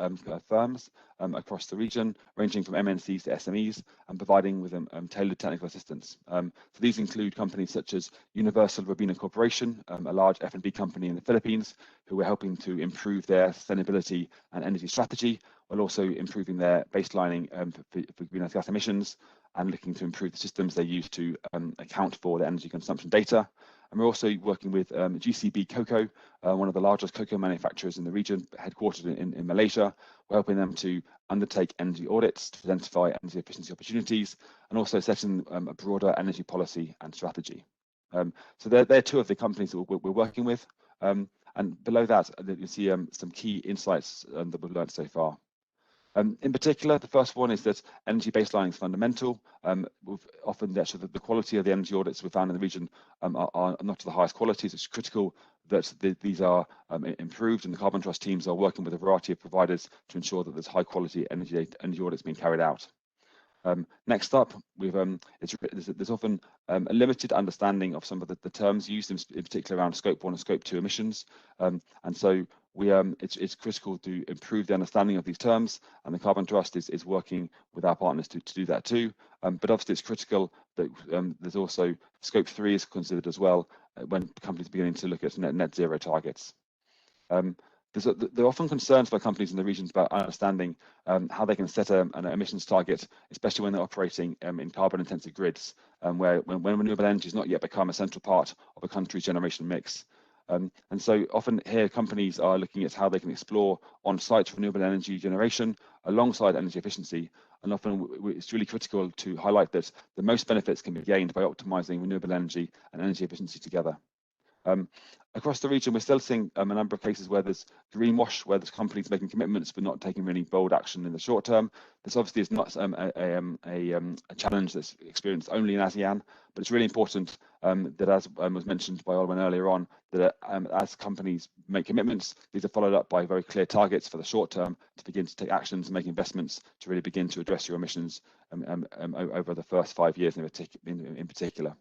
firms across the region, ranging from MNCs to SMEs, and providing with them tailored technical assistance. So these include companies such as Universal Robina Corporation, a large F&B company in the Philippines, who are helping to improve their sustainability and energy strategy, while also improving their baselining for greenhouse gas emissions and looking to improve the systems they use to account for the energy consumption data. And we're also working with GCB Cocoa, one of the largest cocoa manufacturers in the region, headquartered in Malaysia. We're helping them to undertake energy audits to identify energy efficiency opportunities, and also setting a broader energy policy and strategy. So they're 2 of the companies that we're working with. And below that, you see some key insights that we've learned so far. In particular, the first one is that energy baselining is fundamental. Often the quality of the energy audits we found in the region are not to the highest qualities. It's critical that these are improved, and the Carbon Trust teams are working with a variety of providers to ensure that there's high quality energy audits being carried out. Next up, there's often a limited understanding of some of the terms used, in particular around Scope 1 and Scope 2 emissions, and so it's critical to improve the understanding of these terms, and the Carbon Trust is working with our partners to do that too. But obviously, it's critical that there's also Scope 3 is considered as well when companies are beginning to look at net zero targets. There are often concerns by companies in the regions about understanding how they can set an emissions target, especially when they're operating in carbon-intensive grids, when renewable energy has not yet become a central part of a country's generation mix. And so often here companies are looking at how they can explore on-site renewable energy generation alongside energy efficiency. And often it's really critical to highlight that the most benefits can be gained by optimizing renewable energy and energy efficiency together. Across the region, we're still seeing a number of cases where there's greenwash, where there's companies making commitments but not taking really bold action in the short term. This obviously is not a challenge that's experienced only in ASEAN, but it's really important that, as was mentioned by Olwen earlier on, that as companies make commitments, these are followed up by very clear targets for the short term to begin to take actions and make investments to really begin to address your emissions over the first 5 years in particular.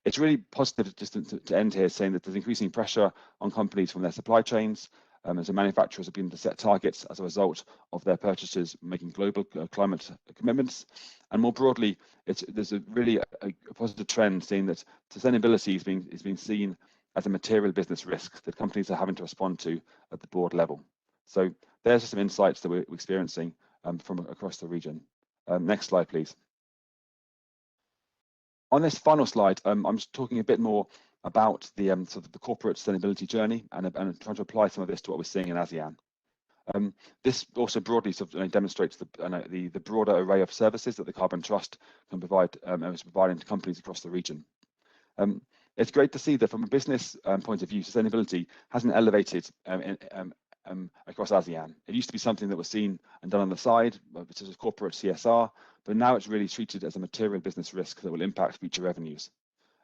It's really positive just to end here saying that there's increasing pressure on companies from their supply chains, as the manufacturers have been to set targets as a result of their purchasers making global climate commitments. And more broadly, there's a really positive trend seeing that sustainability is being seen as a material business risk that companies are having to respond to at the board level. So there's some insights that we're experiencing from across the region. Next slide, please. On this final slide, I'm just talking a bit more about the sort of the corporate sustainability journey and trying to apply some of this to what we're seeing in ASEAN. This also broadly sort of demonstrates the broader array of services that the Carbon Trust can provide and is providing to companies across the region. It's great to see that from a business point of view, sustainability hasn't elevated across ASEAN. It used to be something that was seen and done on the side, such as corporate CSR, but now it's really treated as a material business risk that will impact future revenues.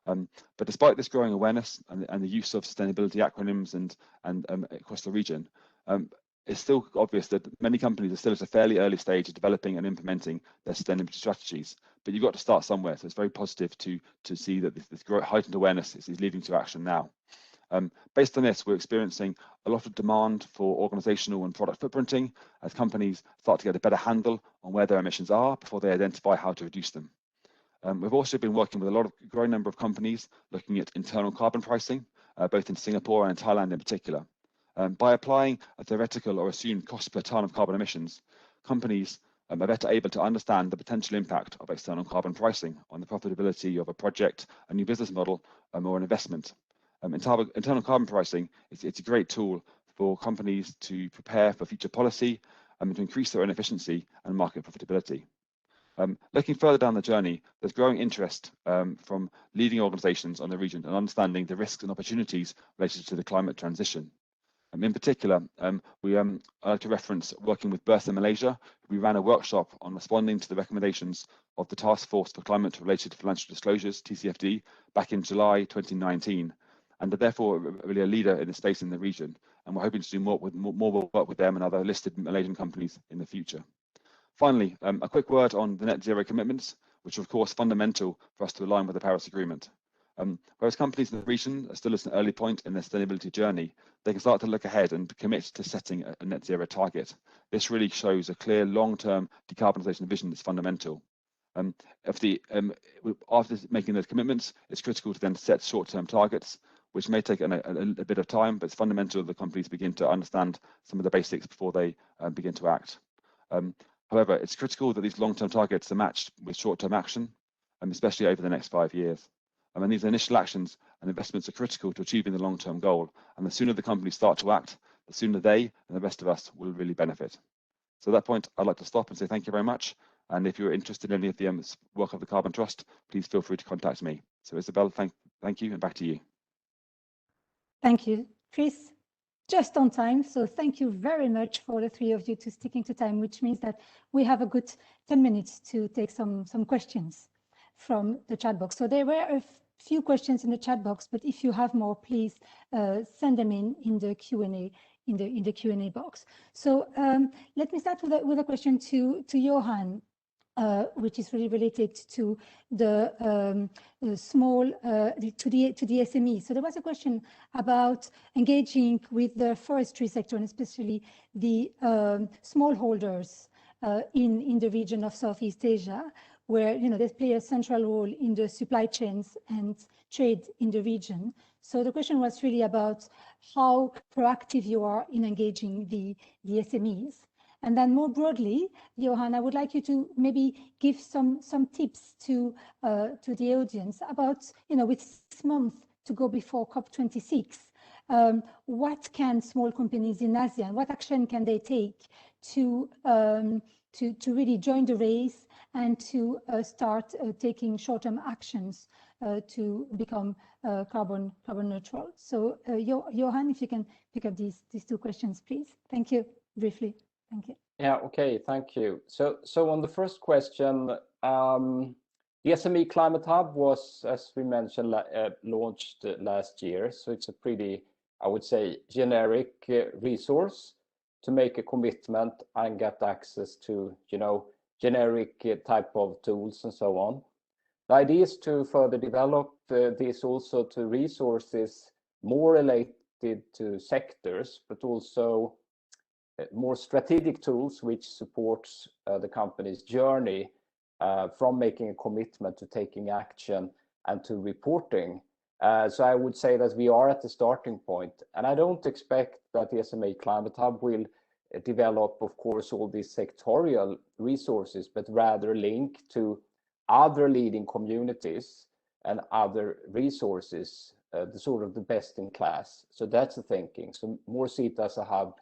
But despite this growing awareness and the use of sustainability acronyms and across the region, it's still obvious that many companies are still at a fairly early stage of developing and implementing their sustainability strategies. But you've got to start somewhere. So it's very positive to see that this heightened awareness is leading to action now. Based on this, we're experiencing a lot of demand for organizational and product footprinting as companies start to get a better handle on where their emissions are before they identify how to reduce them. We've also been working with a growing number of companies looking at internal carbon pricing, both in Singapore and in Thailand in particular. By applying a theoretical or assumed cost per ton of carbon emissions, companies are better able to understand the potential impact of external carbon pricing on the profitability of a project, a new business model, or an investment. Internal carbon pricing, it's a great tool for companies to prepare for future policy and to increase their own efficiency and market profitability. Looking further down the journey, there's growing interest from leading organizations on the region and understanding the risks and opportunities related to the climate transition. In particular, we like to reference working with Bursa Malaysia. We ran a workshop on responding to the recommendations of the Task Force for Climate-Related Financial Disclosures, TCFD, back in July 2019, and are therefore really a leader in the space in the region. And we're hoping to do more work with them and other listed Malaysian companies in the future. Finally, a quick word on the net zero commitments, which are of course fundamental for us to align with the Paris Agreement. Whereas companies in the region are still at an early point in their sustainability journey, they can start to look ahead and commit to setting a net zero target. This really shows a clear long-term decarbonisation vision that's fundamental. After making those commitments, it's critical to then set short-term targets, which may take a bit of time, but it's fundamental that companies begin to understand some of the basics before they begin to act. However, it's critical that these long-term targets are matched with short-term action, especially over the next 5 years. And these initial actions and investments are critical to achieving the long-term goal. And the sooner the companies start to act, the sooner they and the rest of us will really benefit. So at that point, I'd like to stop and say thank you very much. And if you're interested in any of the work of the Carbon Trust, please feel free to contact me. So Isabel, thank you, and back to you. Thank you, Chris. Just on time, so thank you very much for the three of you to sticking to time, which means that we have a good 10 minutes to take some questions from the chat box. So there were a few questions in the chat box, but if you have more, please send them in the Q&A in the Q&A box. So let me start with a question to Johan, which is really related to the the SME. So there was a question about engaging with the forestry sector and especially the smallholders in the region of Southeast Asia, where they play a central role in the supply chains and trade in the region. So the question was really about how proactive you are in engaging the SMEs. And then more broadly, Johan, I would like you to maybe give some tips to the audience about, with 6 months to go before COP26, what can small companies in ASEAN, what action can they take to really join the race and to start taking short-term actions to become carbon neutral? So Johan, if you can pick up these two questions, please. Thank you, briefly. Thank you. Yeah, okay, thank you. So on the first question, the SME Climate Hub was, as we mentioned, launched last year. So it's a pretty, I would say, generic resource to make a commitment and get access to, generic type of tools and so on. The idea is to further develop this also to resources more related to sectors, but also more strategic tools which supports the company's journey from making a commitment to taking action and to reporting. So I would say that we are at the starting point, and I don't expect that the SMA Climate Hub will develop, of course, all these sectorial resources, but rather link to other leading communities and other resources, the sort of the best in class. So that's the thinking. So more see it as a hub,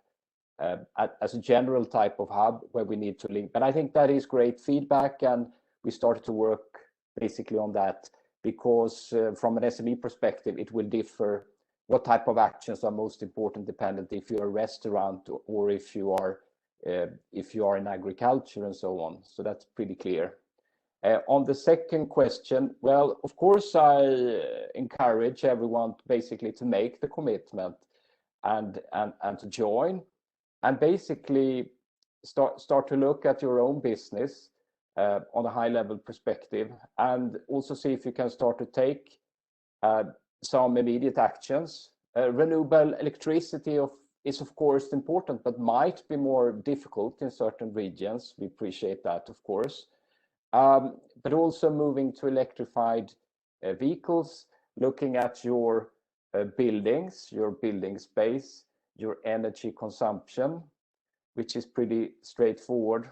as a general type of hub where we need to link. But I think that is great feedback, and we started to work basically on that because from an SME perspective, it will differ what type of actions are most important dependent if you're a restaurant or if you are in agriculture and so on. So that's pretty clear. On the second question, well, of course, I encourage everyone basically to make the commitment and to join, and basically start to look at your own business on a high level perspective, and also see if you can start to take some immediate actions. Renewable electricity is of course important, but might be more difficult in certain regions. We appreciate that, of course. But also moving to electrified vehicles, looking at your buildings, your building space, your energy consumption, which is pretty straightforward.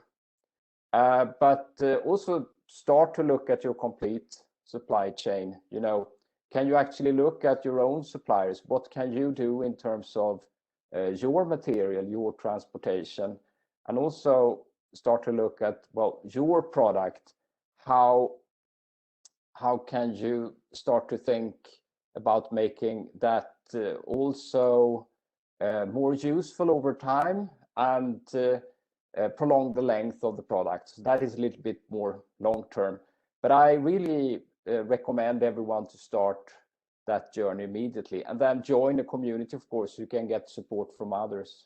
But also start to look at your complete supply chain. You know, can you actually look at your own suppliers? What can you do in terms of your material, your transportation, and also start to look at, well, your product. How can you start to think about making that also more useful over time and prolong the length of the product? So that is a little bit more long term, but I really recommend everyone to start that journey immediately, and then join a community. Of course, you can get support from others.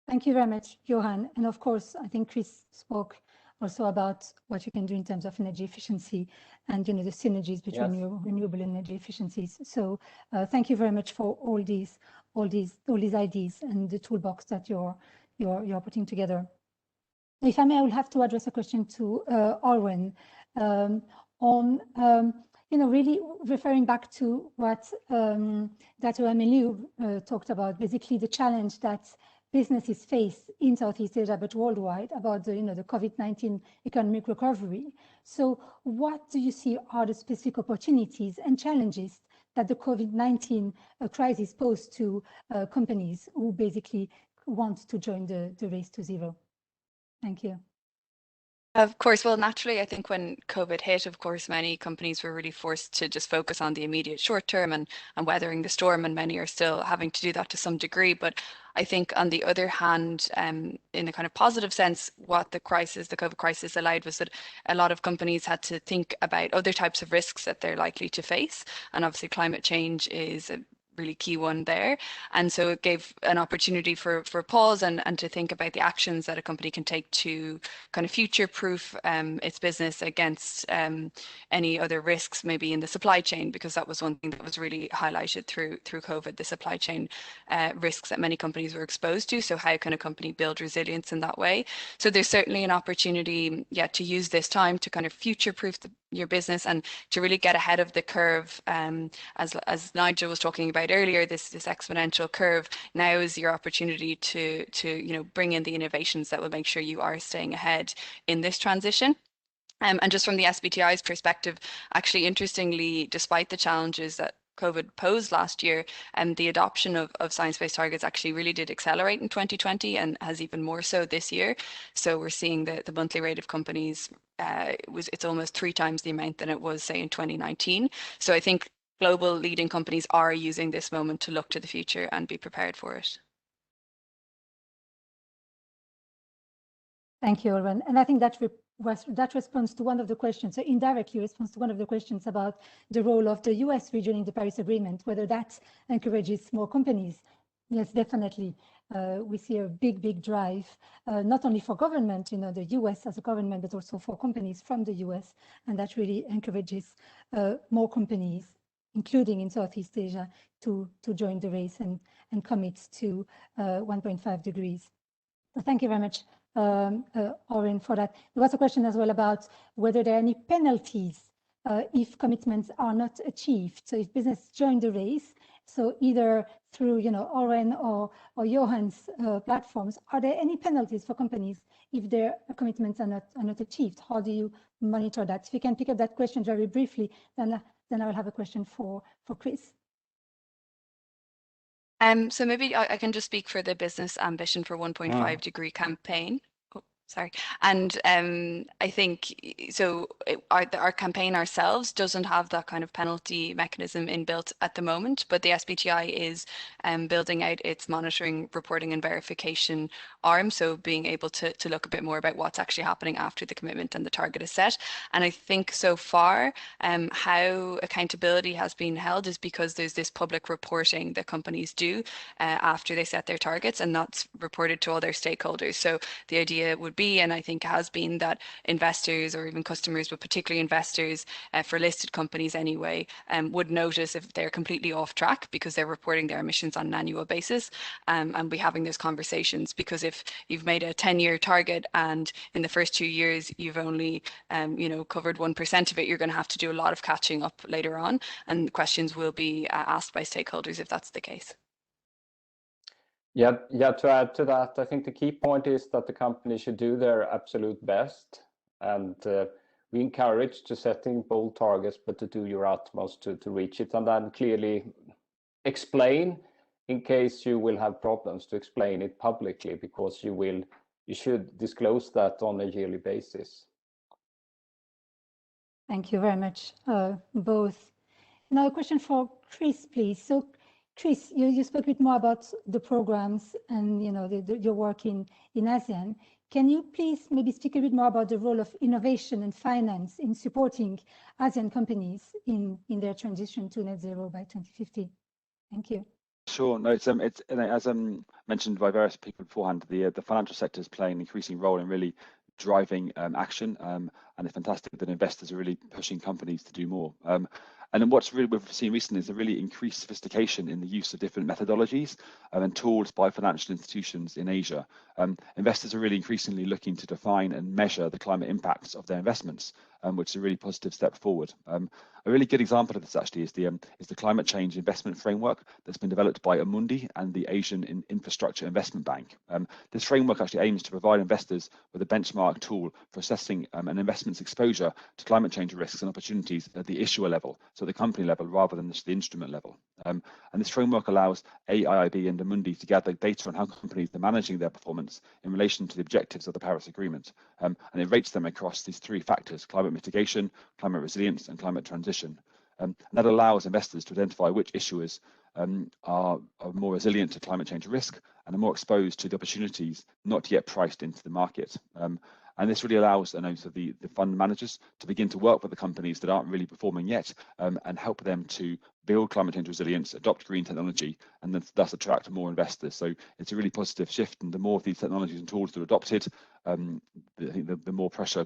Thank you very much, Johan. And of course, I think Chris spoke also about what you can do in terms of energy efficiency and, you know, the synergies between Yes. your renewable energy efficiencies. So thank you very much for all these ideas and the toolbox that you're putting together. If I may, I will have to address a question to Orwen on you know, really referring back to what Dato and Liew talked about, basically the challenge that businesses face in Southeast Asia, but worldwide, about the, you know, the COVID-19 economic recovery. So what do you see are the specific opportunities and challenges that the COVID-19 crisis posed to companies who basically want to join the race to zero? Thank you. Of course, well, naturally, I think when COVID hit, of course, many companies were really forced to just focus on the immediate short term and weathering the storm, and many are still having to do that to some degree. But I think on the other hand, in a kind of positive sense, what the COVID crisis allowed was that a lot of companies had to think about other types of risks that they're likely to face. And obviously climate change is a really key one there. And so it gave an opportunity for pause and to think about the actions that a company can take to kind of future-proof its business against any other risks maybe in the supply chain, because that was one thing that was really highlighted through COVID, the supply chain risks that many companies were exposed to. So how can a company build resilience in that way? So there's certainly an opportunity, yeah, to use this time to kind of future-proof your business and to really get ahead of the curve. As Nigel was talking about earlier, this exponential curve, now is your opportunity to you know, bring in the innovations that will make sure you are staying ahead in this transition. And just from the SBTI's perspective, actually, interestingly, despite the challenges that COVID posed last year, and the adoption of science-based targets actually really did accelerate in 2020 and has even more so this year. So we're seeing the monthly rate of companies, it's almost 3 times the amount than it was, say, in 2019. So I think global leading companies are using this moment to look to the future and be prepared for it. Thank you, Orwen. And I think that responds to one of the questions, so indirectly responds to one of the questions about the role of the US region in the Paris Agreement, whether that encourages more companies. Yes, definitely. We see a big drive, not only for government, you know, the US as a government, but also for companies from the US. And that really encourages more companies, including in Southeast Asia, to join the race and commit to 1.5 degrees. So thank you very much, Orwen, for that. There was a question as well about whether there are any penalties if commitments are not achieved. So if business join the race, so either through, you know, Orwen or Johan's platforms, are there any penalties for companies if their commitments are not achieved? How do you monitor that? If you can pick up that question very briefly, then I will have a question for Chris. So maybe I can just speak for the business ambition for 1.5 degree campaign. Oh, Sorry. And I think so our campaign ourselves doesn't have that kind of penalty mechanism inbuilt at the moment, but the SBTI is building out its monitoring, reporting and verification arm. So being able to look a bit more about what's actually happening after the commitment and the target is set. And I think so far how accountability has been held is because there's this public reporting that companies do after they set their targets, and that's reported to all their stakeholders. So the idea would be, and I think has been, that investors or even customers, but particularly investors for listed companies anyway, would notice if they're completely off track because they're reporting their emissions on an annual basis, and be having those conversations. Because if you've made a 10-year target and in the first 2 years you've only covered 1% of it, you're going to have to do a lot of catching up later on, and questions will be asked by stakeholders if that's the case. Yeah, to add to that, I think the key point is that the company should do their absolute best, and we encourage to setting bold targets, but to do your utmost to reach it, and then clearly explain in case you will have problems, to explain it publicly, because you should disclose that on a yearly basis. Thank you very much, both. Now a question for Chris, please. So Chris, you spoke a bit more about the programs and your work in ASEAN. Can you please maybe speak a bit more about the role of innovation and finance in supporting ASEAN companies in their transition to net zero by 2050? Thank you. Sure. No, it's as mentioned by various people beforehand, the financial sector is playing an increasing role in really driving action, and it's fantastic that investors are really pushing companies to do more. And what's really we've seen recently is a really increased sophistication in the use of different methodologies and tools by financial institutions in Asia. Investors are really increasingly looking to define and measure the climate impacts of their investments, which is a really positive step forward. A really good example of this actually is the climate change investment framework that's been developed by Amundi and the Asian Infrastructure Investment Bank. This framework actually aims to provide investors with a benchmark tool for assessing an investment's exposure to climate change risks and opportunities at the issuer level, so the company level rather than the instrument level. And this framework allows AIIB and Amundi to gather data on how companies are managing their performance in relation to the objectives of the Paris Agreement. And it rates them across these three factors: climate mitigation, climate resilience, and climate transition. And that allows investors to identify which issuers are more resilient to climate change risk and are more exposed to the opportunities not yet priced into the market. And this really allows the fund managers to begin to work with the companies that aren't really performing yet, and help them to build climate change resilience, adopt green technology, and then thus attract more investors. So it's a really positive shift, and the more of these technologies and tools that are adopted, the more pressure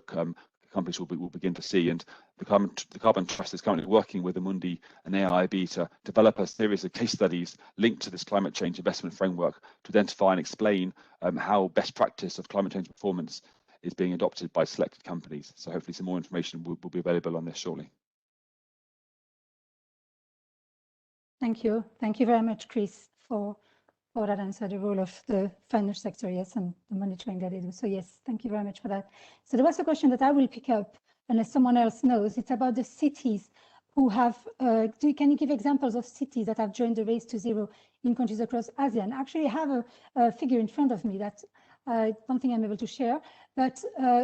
companies will begin to see. And the Carbon Trust is currently working with Amundi and AIIB to develop a series of case studies linked to this climate change investment framework to identify and explain how best practice of climate change performance is being adopted by selected companies. So hopefully some more information will be available on this shortly. Thank you. Thank you very much, Chris, for that answer, the role of the financial sector, yes, and the monitoring that they do. So yes, thank you very much for that. So there was a question that I will pick up unless someone else knows. It's about the cities who have, can you give examples of cities that have joined the race to zero in countries across ASEAN? Actually, I have a figure in front of me that I don't think I'm able to share. But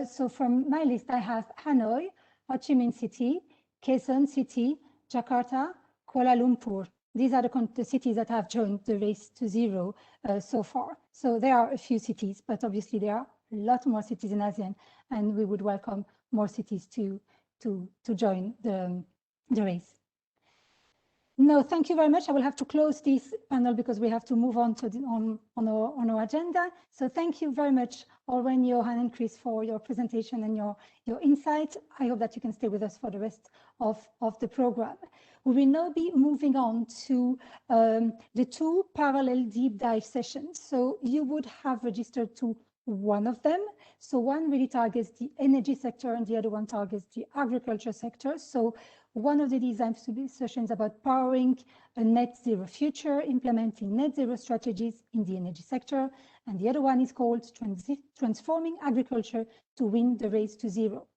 so from my list, I have Hanoi, Ho Chi Minh City, Quezon City, Jakarta, Kuala Lumpur. These are the cities that have joined the race to zero so far. So there are a few cities, but obviously there are a lot more cities in ASEAN, and we would welcome more cities to join the race. No, thank you very much. I will have to close this panel because we have to move on to on our agenda. So thank you very much, Olwen, Johan, and Chris, for your presentation and your insight. I hope that you can stay with us for the rest of the program. We will now be moving on to the two parallel deep dive sessions. So you would have registered to one of them. So one really targets the energy sector and the other one targets the agriculture sector. So one of the design sessions about powering a net zero future, implementing net zero strategies in the energy sector. And the other one is called transforming agriculture to win the race to zero.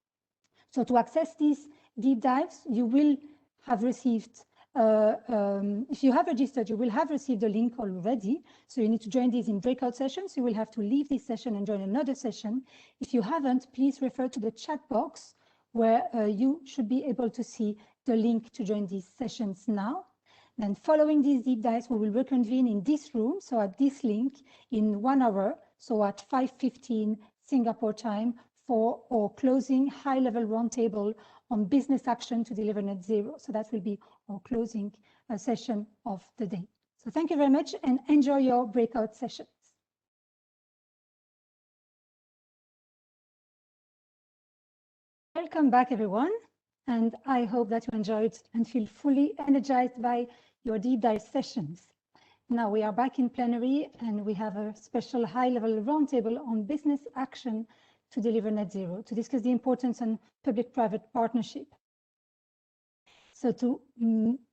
So to access these deep dives, you will have received if you have registered, you will have received a link already. So you need to join these in breakout sessions. You will have to leave this session and join another session. If you haven't, please refer to the chat box where you should be able to see the link to join these sessions now. Then following these deep dives, we will reconvene in this room, so at this link, in 1 hour, so at 5:15 Singapore time, for our closing high-level roundtable on business action to deliver net zero. So that will be our closing session of the day. So thank you very much and enjoy your breakout sessions. Welcome back, everyone. And I hope that you enjoyed and feel fully energized by your deep dive sessions. Now we are back in plenary and we have a special high-level roundtable on business action to deliver net zero, to discuss the importance on public-private partnership. So to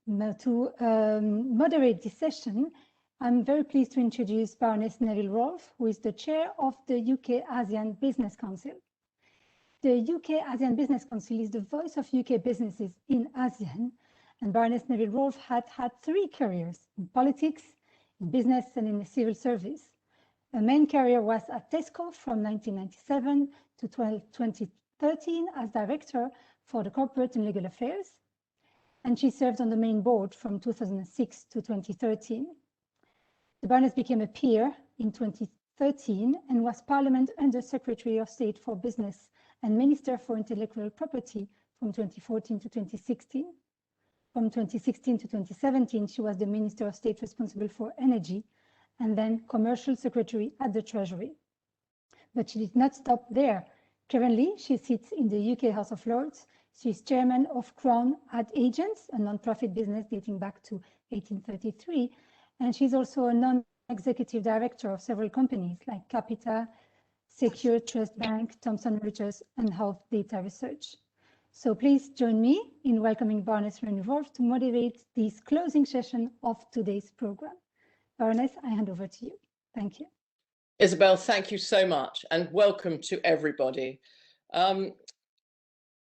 moderate this session, I'm very pleased to introduce Baroness Neville Rolfe, who is the chair of the UK ASEAN Business Council. The UK ASEAN Business Council is the voice of UK businesses in ASEAN, and Baroness Neville Rolfe had 3 careers in politics, in business, and in the civil service. Her main career was at Tesco from 1997 to 2013 as Director for the Corporate and Legal Affairs, and she served on the main board from 2006 to 2013. The Baroness became a peer in 2013 and was Parliament Under Secretary of State for Business and Minister for Intellectual Property from 2014 to 2016. From 2016 to 2017, she was the Minister of State responsible for energy and then Commercial Secretary at the Treasury. But she did not stop there. Currently, she sits in the UK House of Lords. She is chairman of Crown Ad Agents, a non-profit business dating back to 1833. And she's also a non-executive director of several companies like Capita, Secure Trust Bank, Thomson Reuters, and Health Data Research. So please join me in welcoming Baroness Neville Rolfe to moderate this closing session of today's program. Baroness, I hand over to you. Thank you. Isabel, thank you so much and welcome to everybody.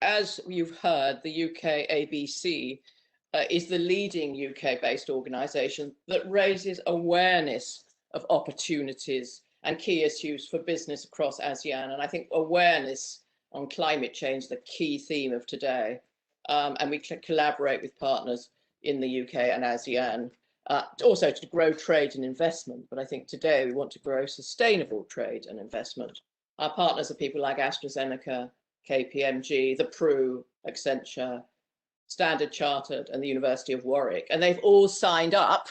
As you've heard, the UK ABC is the leading UK-based organisation that raises awareness of opportunities and key issues for business across ASEAN. And I think awareness on climate change is the key theme of today. And we collaborate with partners in the UK and ASEAN, also to grow trade and investment. But I think today we want to grow sustainable trade and investment. Our partners are people like AstraZeneca, KPMG, the Pru, Accenture, Standard Chartered, and the University of Warwick. And they've all signed up,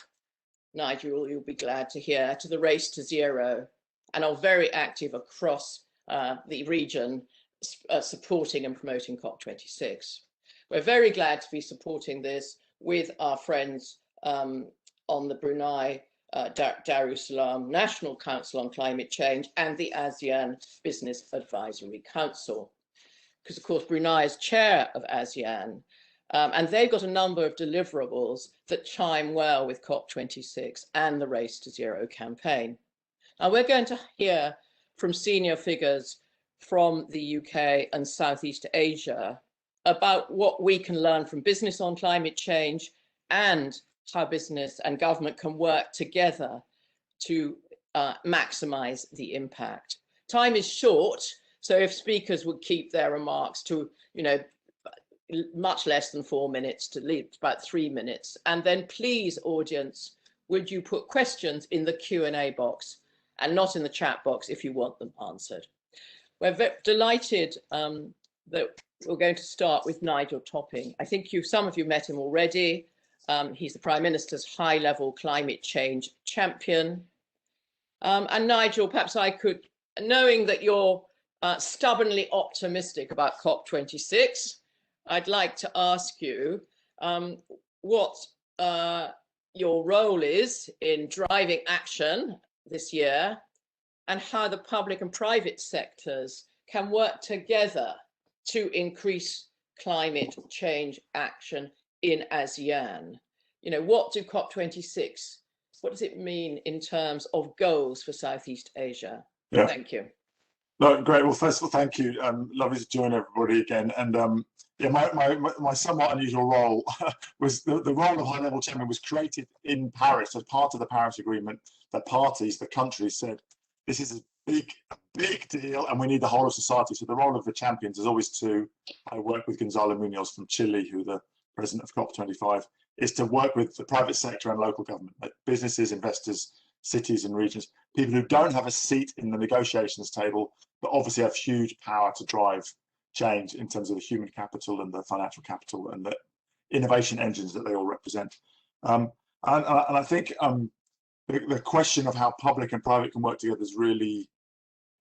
Nigel, you'll be glad to hear, to the Race to Zero, and are very active across the region, supporting and promoting COP26. We're very glad to be supporting this with our friends on the Brunei Darussalam National Council on Climate Change and the ASEAN Business Advisory Council. Because of course Brunei is chair of ASEAN, and they've got a number of deliverables that chime well with COP26 and the Race to Zero campaign. Now we're going to hear from senior figures from the UK and Southeast Asia about what we can learn from business on climate change and how business and government can work together to maximize the impact. Time is short, so if speakers would keep their remarks to, much less than 4 minutes, to leave about 3 minutes, and then please, audience, would you put questions in the Q&A box and not in the chat box if you want them answered. We're delighted that we're going to start with Nigel Topping. I think some of you met him already. He's the Prime Minister's high-level climate change champion. And Nigel, perhaps I could, knowing that you're stubbornly optimistic about COP26, I'd like to ask you what your role is in driving action this year and how the public and private sectors can work together to increase climate change action in ASEAN. What do COP26, what does it mean in terms of goals for Southeast Asia? Yeah. Thank you. No, great. Well, first of all, thank you. Lovely to join everybody again. And Yeah, my somewhat unusual role was the role of high-level chairman was created in Paris as part of the Paris Agreement. The parties, the countries said, this is a big deal and we need the whole of society. So the role of the champions is always to, I work with Gonzalo Munoz from Chile, who the president of COP25, is to work with the private sector and local government, like businesses, investors, cities and regions, people who don't have a seat in the negotiations table, but obviously have huge power to drive change in terms of the human capital and the financial capital and the innovation engines that they all represent. And I think the question of how public and private can work together is really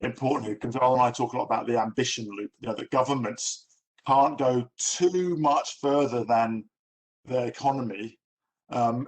important. Gonzalo and I talk a lot about the ambition loop, that governments can't go too much further than the economy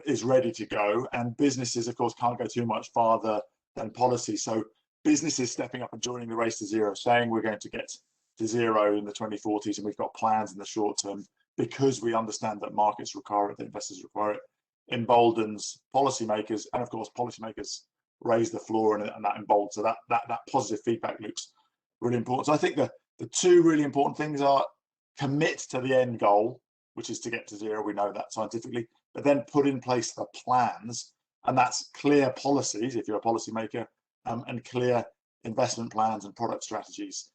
is ready to go, and businesses, of course, can't go too much farther than policy. So businesses stepping up and joining the race to zero, saying we're going to get to zero in the 2040s and we've got plans in the short term because we understand that markets require it, that investors require it, emboldens policymakers, and of course policymakers raise the floor and that emboldens. So that positive feedback loop's really important. So I think the two really important things are commit to the end goal, which is to get to zero. We know that scientifically, but then put in place the plans, and that's clear policies if you're a policymaker, and clear investment plans and product strategies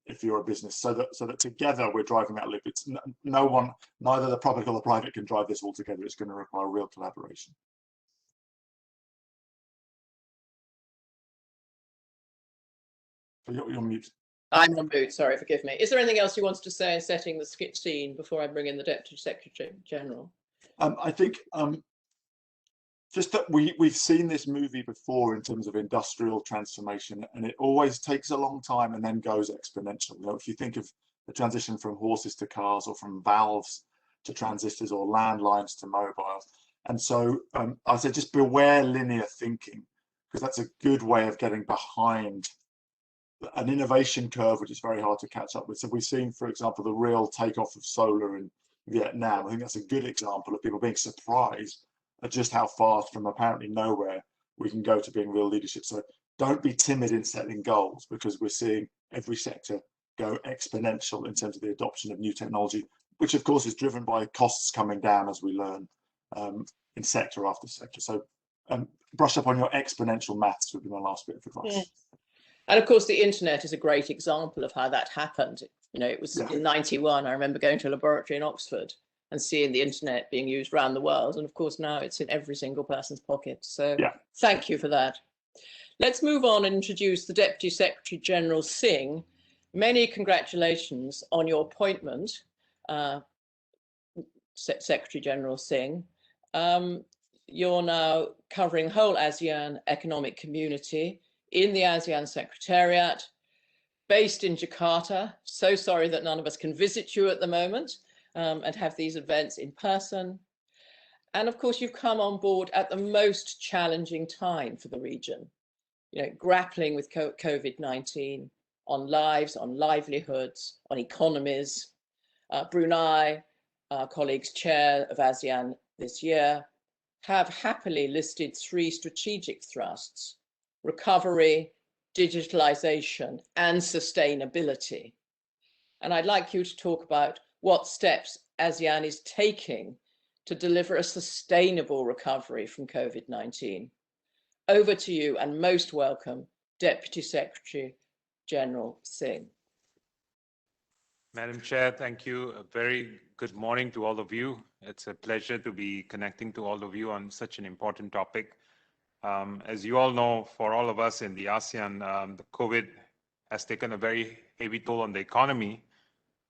if you're a business, so that together we're driving that loop. It's neither the public or the private can drive this all together. It's going to require real collaboration. So you're mute. I'm on mute, sorry, forgive me. Is there anything else you wanted to say in setting the scene before I bring in the Deputy Secretary General? I think just that we've seen this movie before in terms of industrial transformation, and it always takes a long time and then goes exponential. If you think of the transition from horses to cars, or from valves to transistors, or landlines to mobiles. And so I said, just beware linear thinking, because that's a good way of getting behind an innovation curve, which is very hard to catch up with. So we've seen, for example, the real takeoff of solar in Vietnam. I think that's a good example of people being surprised at just how fast from apparently nowhere we can go to being real leadership. So don't be timid in setting goals, because we're seeing every sector go exponential in terms of the adoption of new technology, which of course is driven by costs coming down as we learn in sector after sector. So brush up on your exponential maths would be my last bit of advice. Yeah. And of course, the internet is a great example of how that happened. It was in '91, I remember going to a laboratory in Oxford and seeing the internet being used around the world. And of course, now it's in every single person's pocket. So thank you for that. Let's move on and introduce the Deputy Secretary General Singh. Many congratulations on your appointment, Secretary General Singh. You're now covering whole ASEAN economic community in the ASEAN Secretariat, based in Jakarta. So sorry that none of us can visit you at the moment and have these events in person. And of course, you've come on board at the most challenging time for the region, grappling with COVID-19 on lives, on livelihoods, on economies. Brunei, our colleagues chair of ASEAN this year, have happily listed 3 strategic thrusts: recovery, digitalization, and sustainability. And I'd like you to talk about what steps ASEAN is taking to deliver a sustainable recovery from COVID-19. Over to you, and most welcome, Deputy Secretary General Singh. Madam Chair, thank you. A very good morning to all of you. It's a pleasure to be connecting to all of you on such an important topic. As you all know, for all of us in the ASEAN, the COVID has taken a very heavy toll on the economy.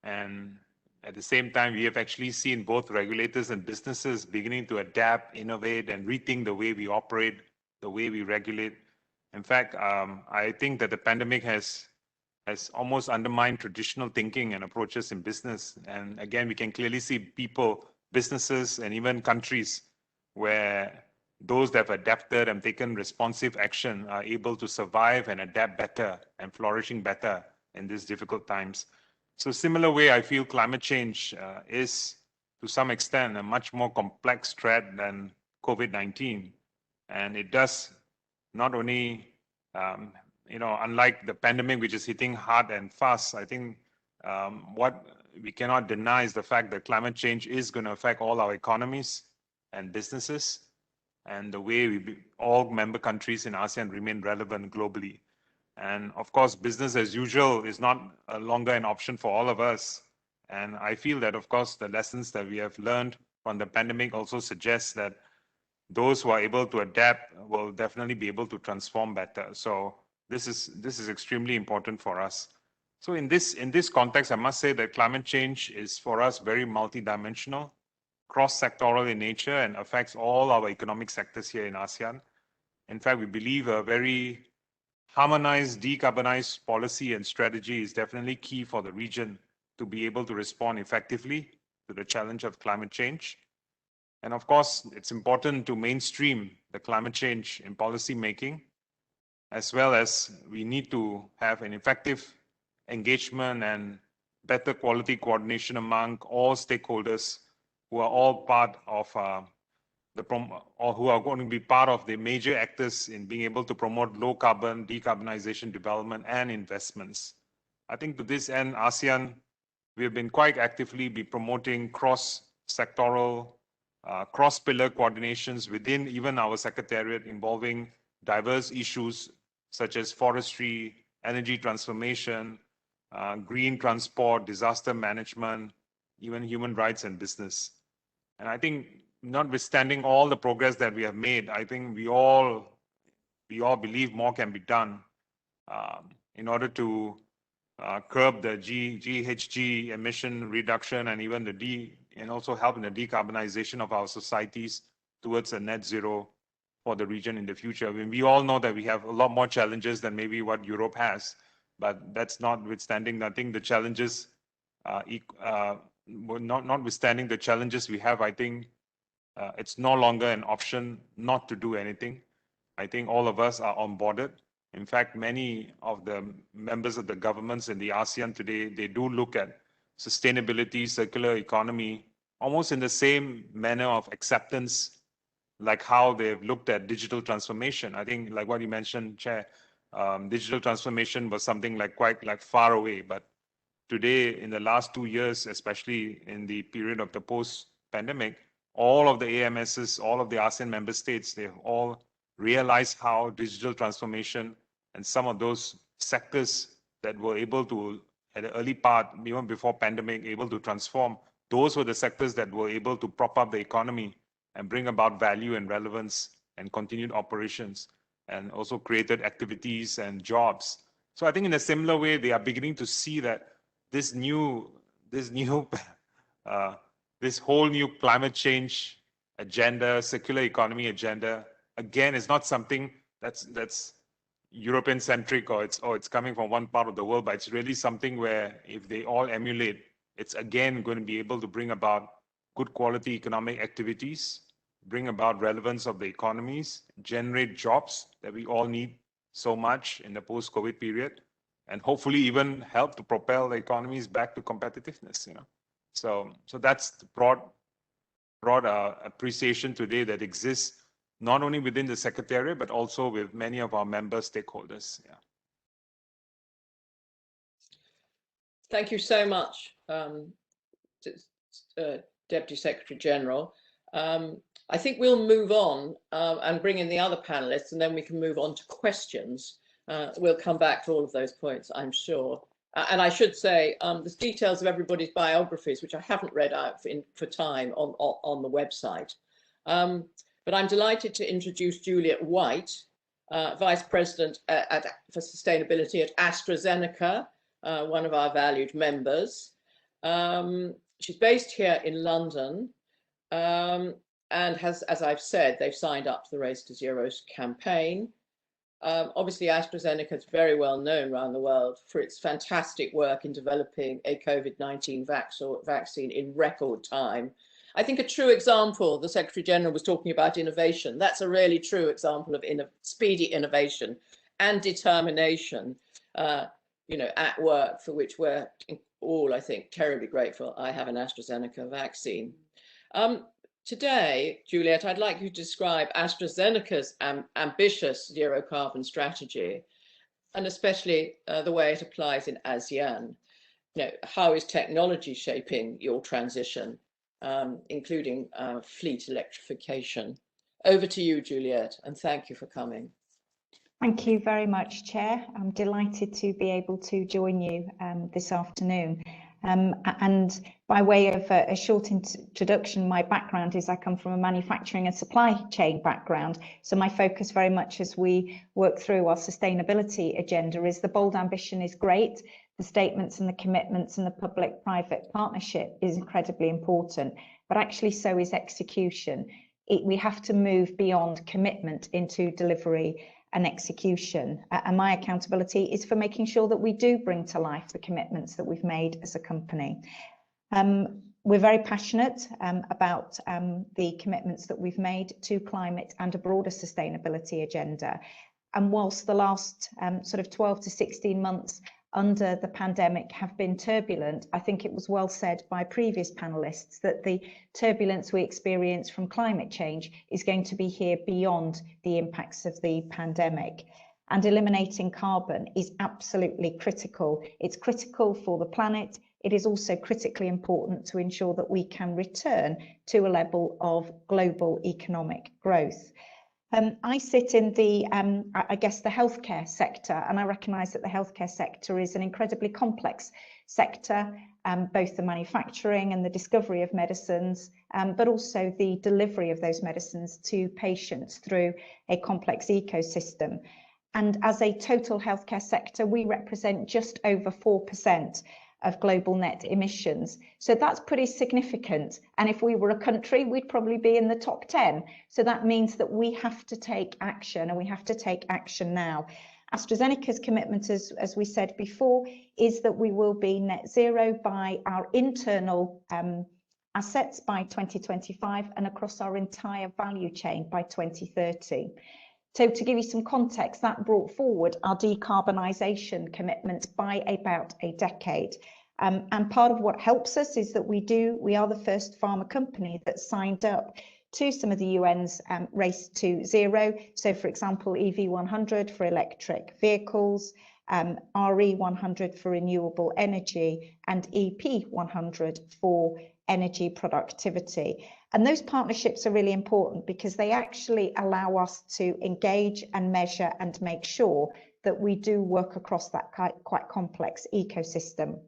And at the same time, we have actually seen both regulators and businesses beginning to adapt, innovate, and rethink the way we operate, the way we regulate. In fact, I think that the pandemic has almost undermined traditional thinking and approaches in business. And again, we can clearly see people, businesses, and even countries where those that have adapted and taken responsive action are able to survive and adapt better and flourishing better in these difficult times. So similar way, I feel climate change is to some extent a much more complex threat than COVID-19. And it does not only, unlike the pandemic, which is hitting hard and fast, I think what we cannot deny is the fact that climate change is going to affect all our economies and businesses, and the way all member countries in ASEAN remain relevant globally. And of course, business as usual is not longer an option for all of us. And I feel that, of course, the lessons that we have learned from the pandemic also suggest that those who are able to adapt will definitely be able to transform better. So this is extremely important for us. So in this context, I must say that climate change is for us very multidimensional, cross-sectoral in nature, and affects all our economic sectors here in ASEAN. In fact, we believe a very harmonized, decarbonized policy and strategy is definitely key for the region to be able to respond effectively to the challenge of climate change. And of course, it's important to mainstream the climate change in policy making, as well as we need to have an effective engagement and better quality coordination among all stakeholders who are all part of or who are going to be part of the major actors in being able to promote low carbon, decarbonization development and investments. I think to this end, ASEAN, we have been quite actively promoting cross-sectoral, cross-pillar coordinations within even our secretariat involving diverse issues such as forestry, energy transformation, green transport, disaster management, even human rights and business. And I think notwithstanding all the progress that we have made, I think we all believe more can be done in order to curb the GHG emission reduction and even and also help in the decarbonization of our societies towards a net zero for the region in the future. I mean, we all know that we have a lot more challenges than maybe what Europe has, but that's notwithstanding. I think the challenges, notwithstanding the challenges we have, I think it's no longer an option not to do anything. I think all of us are onboarded. In fact, many of the members of the governments in the ASEAN today, they do look at sustainability, circular economy, almost in the same manner of acceptance, like how they've looked at digital transformation. I think, like what you mentioned, Chair, digital transformation was something like quite like far away. But today, in the last 2 years, especially in the period of the post-pandemic, all of the AMSs, all of the ASEAN member states, they've all realized how digital transformation and some of those sectors that were able to, at the early part, even before pandemic, able to transform, those were the sectors that were able to prop up the economy and bring about value and relevance and continued operations, and also created activities and jobs. So I think in a similar way, they are beginning to see that this whole new climate change agenda, circular economy agenda, again, is not something that's European centric or it's coming from one part of the world, but it's really something where if they all emulate, it's again going to be able to bring about good quality economic activities, bring about relevance of the economies, generate jobs that we all need so much in the post-COVID period, and hopefully even help to propel the economies back to competitiveness. So that's the broad appreciation today that exists not only within the Secretariat, but also with many of our member stakeholders. Yeah. Thank you so much, Deputy Secretary General. I think we'll move on and bring in the other panelists, and then we can move on to questions. We'll come back to all of those points, I'm sure. And I should say, there's details of everybody's biographies, which I haven't read out for time on the website. But I'm delighted to introduce Juliet White, Vice President for Sustainability at AstraZeneca, one of our valued members. She's based here in London and has, as I've said, they've signed up to the Race to Zero campaign. Obviously, AstraZeneca is very well known around the world for its fantastic work in developing a COVID-19 vaccine in record time. I think a true example, the Secretary General was talking about innovation. That's a really true example of speedy innovation and determination, at work, for which we're all, I think, terribly grateful. I have an AstraZeneca vaccine. Today, Juliet, I'd like you to describe AstraZeneca's ambitious zero carbon strategy, and especially the way it applies in ASEAN. how is technology shaping your transition, including fleet electrification? Over to you, Juliet, and thank you for coming. Thank you very much, Chair. I'm delighted to be able to join you this afternoon. And by way of a short introduction, my background is I come from a manufacturing and supply chain background. So my focus very much as we work through our sustainability agenda is the bold ambition is great. The statements and the commitments and the public-private partnership is incredibly important, but actually so is execution. We have to move beyond commitment into delivery and execution. And my accountability is for making sure that we do bring to life the commitments that we've made as a company. We're very passionate about the commitments that we've made to climate and a broader sustainability agenda. And whilst the last sort of 12 to 16 months under the pandemic have been turbulent, I think it was well said by previous panelists that the turbulence we experience from climate change is going to be here beyond the impacts of the pandemic. And eliminating carbon is absolutely critical. It's critical for the planet. It is also critically important to ensure that we can return to a level of global economic growth. I sit in the, I guess, the healthcare sector, and I recognise that the healthcare sector is an incredibly complex sector, both the manufacturing and the discovery of medicines, but also the delivery of those medicines to patients through a complex ecosystem. And as a total healthcare sector, we represent just over 4% of global net emissions. So that's pretty significant. And if we were a country, we'd probably be in the top 10. So that means that we have to take action, and we have to take action now. AstraZeneca's commitment, as we said before, is that we will be net zero by our internal assets by 2025 and across our entire value chain by 2030. So to give you some context, that brought forward our decarbonisation commitments by about a decade. And part of what helps us is that we are the first pharma company that signed up to some of the UN's race to zero. So for example, EV100 for electric vehicles, RE100 for renewable energy, and EP100 for energy productivity. And those partnerships are really important because they actually allow us to engage and measure and make sure that we do work across that quite complex ecosystem.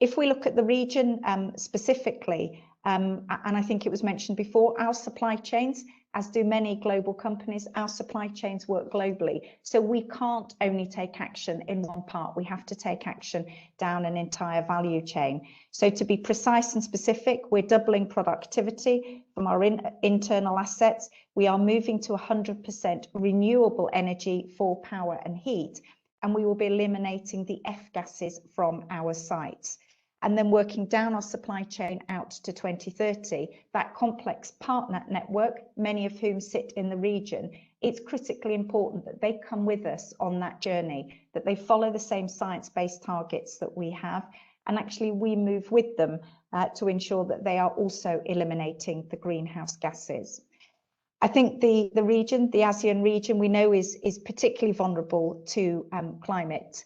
If we look at the region specifically, and I think it was mentioned before, our supply chains, as do many global companies, our supply chains work globally. So we can't only take action in one part, we have to take action down an entire value chain. So to be precise and specific, we're doubling productivity from our internal assets. We are moving to 100% renewable energy for power and heat, and we will be eliminating the F gases from our sites. And then working down our supply chain out to 2030, that complex partner network, many of whom sit in the region, it's critically important that they come with us on that journey, that they follow the same science-based targets that we have, and actually we move with them to ensure that they are also eliminating the greenhouse gases. I think the region, the ASEAN region, we know is particularly vulnerable to climate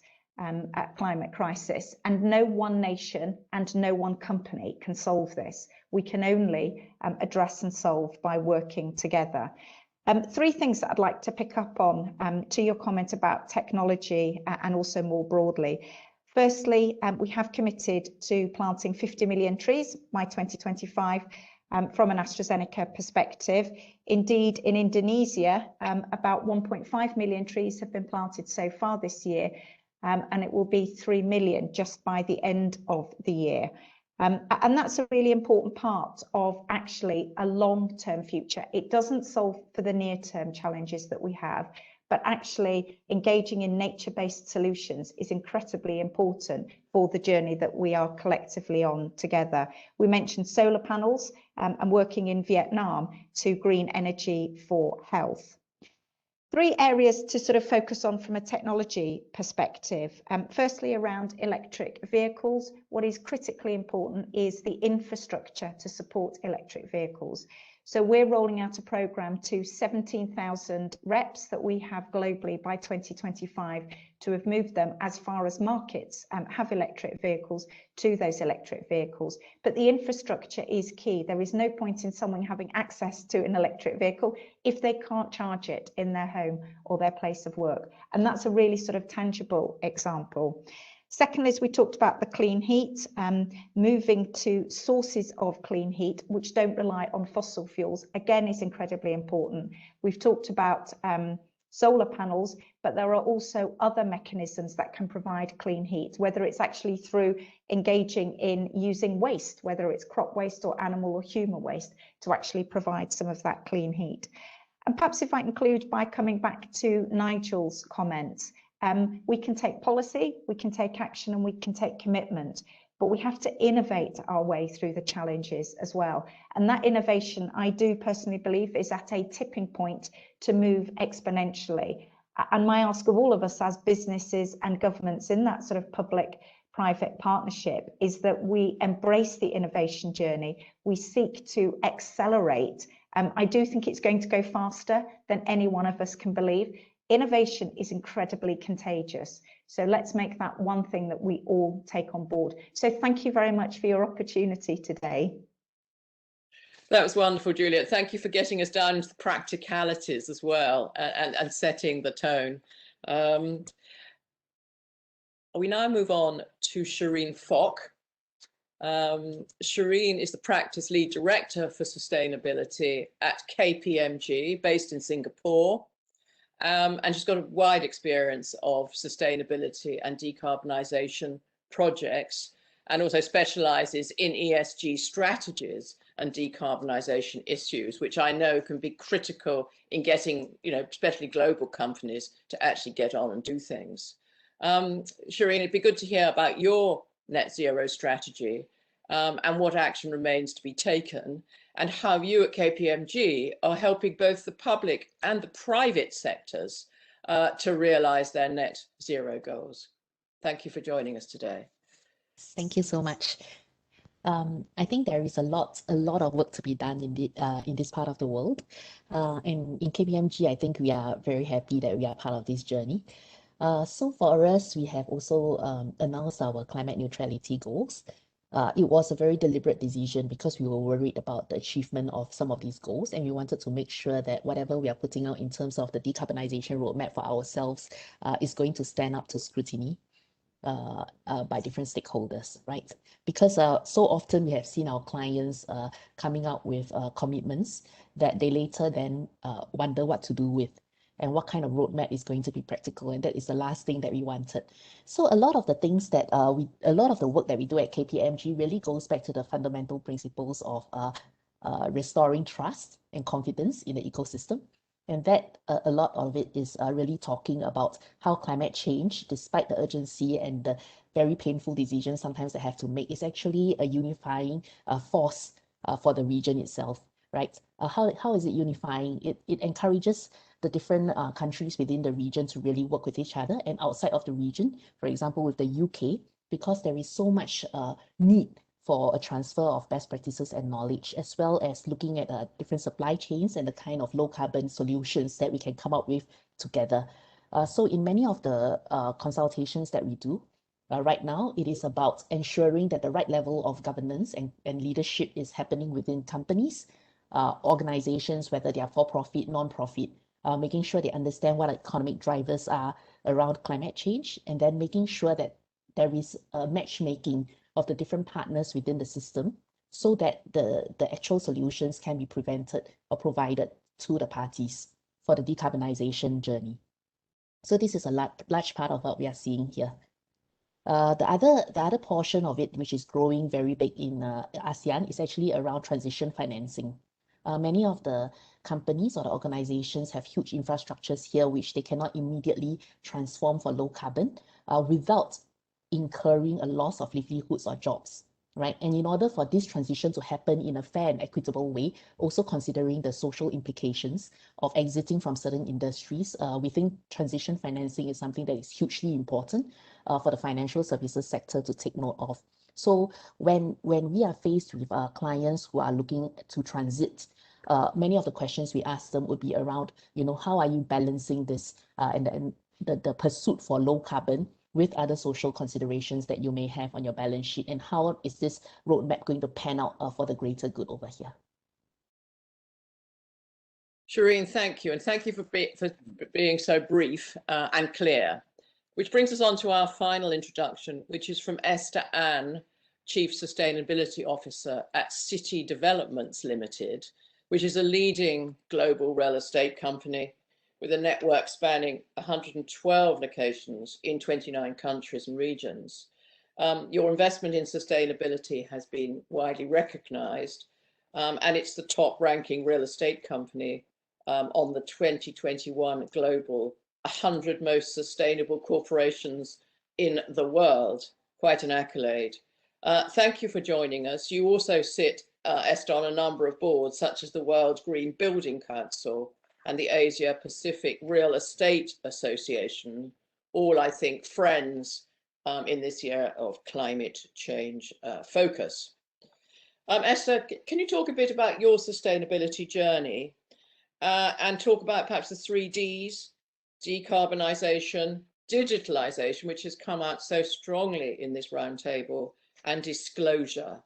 crisis, and no one nation and no one company can solve this. We can only address and solve by working together. Three things that I'd like to pick up on to your comment about technology and also more broadly. Firstly, we have committed to planting 50 million trees by 2025 from an AstraZeneca perspective. Indeed, in Indonesia, about 1.5 million trees have been planted so far this year, and it will be 3 million just by the end of the year. And that's a really important part of actually a long-term future. It doesn't solve for the near-term challenges that we have, but actually engaging in nature-based solutions is incredibly important for the journey that we are collectively on together. We mentioned solar panels and working in Vietnam to green energy for health. Three areas to sort of focus on from a technology perspective. Firstly, around electric vehicles, what is critically important is the infrastructure to support electric vehicles. So we're rolling out a program to 17,000 reps that we have globally by 2025 to have moved them as far as markets have electric vehicles to those electric vehicles. But the infrastructure is key. There is no point in someone having access to an electric vehicle if they can't charge it in their home or their place of work. And that's a really sort of tangible example. Secondly, as we talked about the clean heat, moving to sources of clean heat which don't rely on fossil fuels, again, is incredibly important. We've talked about solar panels, but there are also other mechanisms that can provide clean heat, whether it's actually through engaging in using waste, whether it's crop waste or animal or human waste, to actually provide some of that clean heat. And perhaps if I conclude by coming back to Nigel's comments, we can take policy, we can take action, and we can take commitment, but we have to innovate our way through the challenges as well. And that innovation, I do personally believe, is at a tipping point to move exponentially. And my ask of all of us as businesses and governments in that sort of public-private partnership is that we embrace the innovation journey, we seek to accelerate. I do think it's going to go faster than any one of us can believe. Innovation is incredibly contagious. So let's make that one thing that we all take on board. So thank you very much for your opportunity today. That was wonderful, Juliet. Thank you for getting us down to the practicalities as well and setting the tone. We now move on to Shireen Fock. Shireen is the Practice Lead Director for Sustainability at KPMG, based in Singapore. And she's got a wide experience of sustainability and decarbonisation projects, and also specialises in ESG strategies and decarbonisation issues, which I know can be critical in getting, especially global companies to actually get on and do things. Shireen, it'd be good to hear about your net zero strategy and what action remains to be taken, and how you at KPMG are helping both the public and the private sectors to realise their net zero goals. Thank you for joining us today. Thank you so much. I think there is a lot of work to be done in this part of the world. And in KPMG, I think we are very happy that we are part of this journey. So for us, we have also announced our climate neutrality goals. It was a very deliberate decision because we were worried about the achievement of some of these goals, and we wanted to make sure that whatever we are putting out in terms of the decarbonization roadmap for ourselves is going to stand up to scrutiny by different stakeholders, right? Because so often we have seen our clients coming out with commitments that they later then wonder what to do with, and what kind of roadmap is going to be practical, and that is the last thing that we wanted. So a lot of the things that a lot of the work that we do at KPMG really goes back to the fundamental principles of restoring trust and confidence in the ecosystem. And that a lot of it is really talking about how climate change, despite the urgency and the very painful decisions sometimes they have to make, is actually a unifying force for the region itself, right? How is it unifying? It encourages the different countries within the region to really work with each other, and outside of the region, for example, with the UK, because there is so much need for a transfer of best practices and knowledge, as well as looking at different supply chains and the kind of low carbon solutions that we can come up with together. So in many of the consultations that we do right now, it is about ensuring that the right level of governance and leadership is happening within companies, organizations, whether they are for-profit, non-profit, making sure they understand what economic drivers are around climate change, and then making sure that there is a matchmaking of the different partners within the system so that the actual solutions can be prevented or provided to the parties for the decarbonization journey. So this is a large part of what we are seeing here. The other portion of it, which is growing very big in ASEAN, is actually around transition financing. Many of the companies or the organizations have huge infrastructures here which they cannot immediately transform for low carbon without incurring a loss of livelihoods or jobs, right? And in order for this transition to happen in a fair and equitable way, also considering the social implications of exiting from certain industries, we think transition financing is something that is hugely important for the financial services sector to take note of. So when we are faced with clients who are looking to transit many of the questions we ask them would be around, how are you balancing this and the pursuit for low carbon with other social considerations that you may have on your balance sheet, and how is this roadmap going to pan out for the greater good over here? Shireen, thank you. And thank you for being so brief and clear. Which brings us on to our final introduction, which is from Esther Ann, Chief Sustainability Officer at City Developments Limited, which is a leading global real estate company with a network spanning 112 locations in 29 countries and regions. Your investment in sustainability has been widely recognized, and it's the top ranking real estate company on the 2021 global 100 most sustainable corporations in the world. Quite an accolade. Thank you for joining us. You also sit, Esther, on a number of boards, such as the World Green Building Council and the Asia Pacific Real Estate Association, all, I think, friends in this year of climate change focus. Esther, can you talk a bit about your sustainability journey and talk about perhaps the 3 Ds, decarbonisation, digitalisation, which has come out so strongly in this roundtable, and disclosure,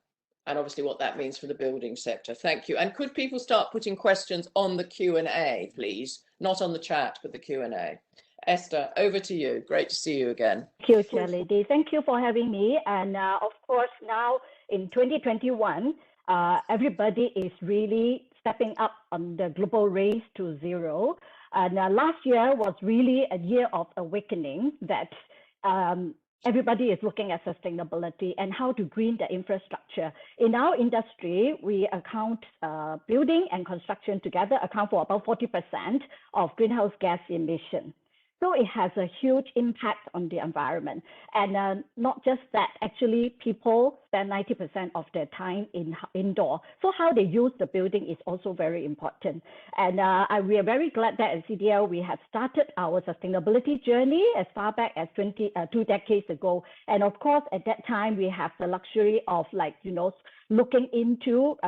and obviously what that means for the building sector. Thank you. And could people start putting questions on the Q&A, please? Not on the chat, but the Q&A. Esther, over to you. Great to see you again. Thank you, Chair Lady. Thank you for having me. And of course, now in 2021, everybody is really stepping up on the global race to zero. And last year was really a year of awakening that everybody is looking at sustainability and how to green the infrastructure. In our industry, we account building and construction together account for about 40% of greenhouse gas emission. So it has a huge impact on the environment. And not just that, actually people spend 90% of their time indoor. So how they use the building is also very important. And we are very glad that at CDL, we have started our sustainability journey as far back as 2 decades ago. And of course, at that time, we have the luxury of looking into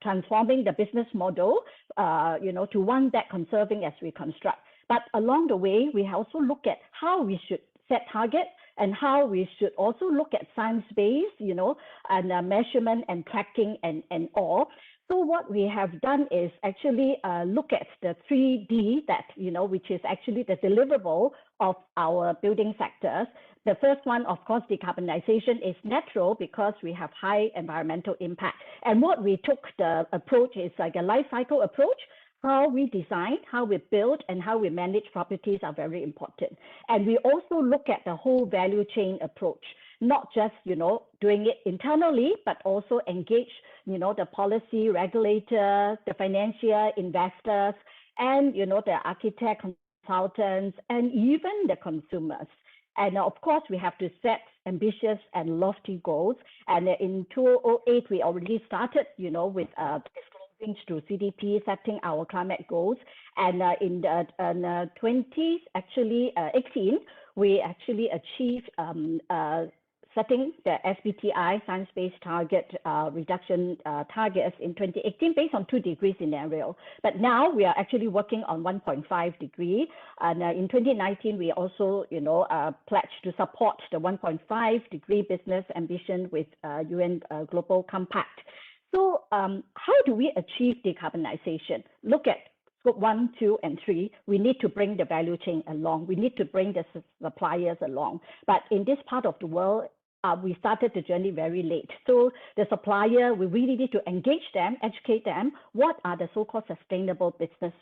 transforming the business model, to one that conserving as we construct. But along the way, we also look at how we should set targets and how we should also look at science-based, and measurement and tracking and all. So what we have done is actually look at the 3D that, which is actually the deliverable of our building sectors. The first one, of course, decarbonization is natural because we have high environmental impact. And what we took the approach is like a life cycle approach. How we design, how we build, and how we manage properties are very important. And we also look at the whole value chain approach, not just, doing it internally, but also engage, the policy regulator, the financial investors, and, the architect, consultants, and even the consumers. And of course, we have to set ambitious and lofty goals. And in 2008, we already started, with to CDP, setting our climate goals. And in the 2018, we actually achieved setting the SBTI, science-based target reduction targets in 2018 based on 2 degree scenario. But now we are actually working on 1.5 degree. And in 2019, we also, pledged to support the 1.5 degree business ambition with UN Global Compact. So how do we achieve decarbonization? Look at scope 1, 2, and 3. We need to bring the value chain along. We need to bring the suppliers along. But in this part of the world, we started the journey very late. So the supplier, we really need to engage them, educate them. What are the so-called sustainable business,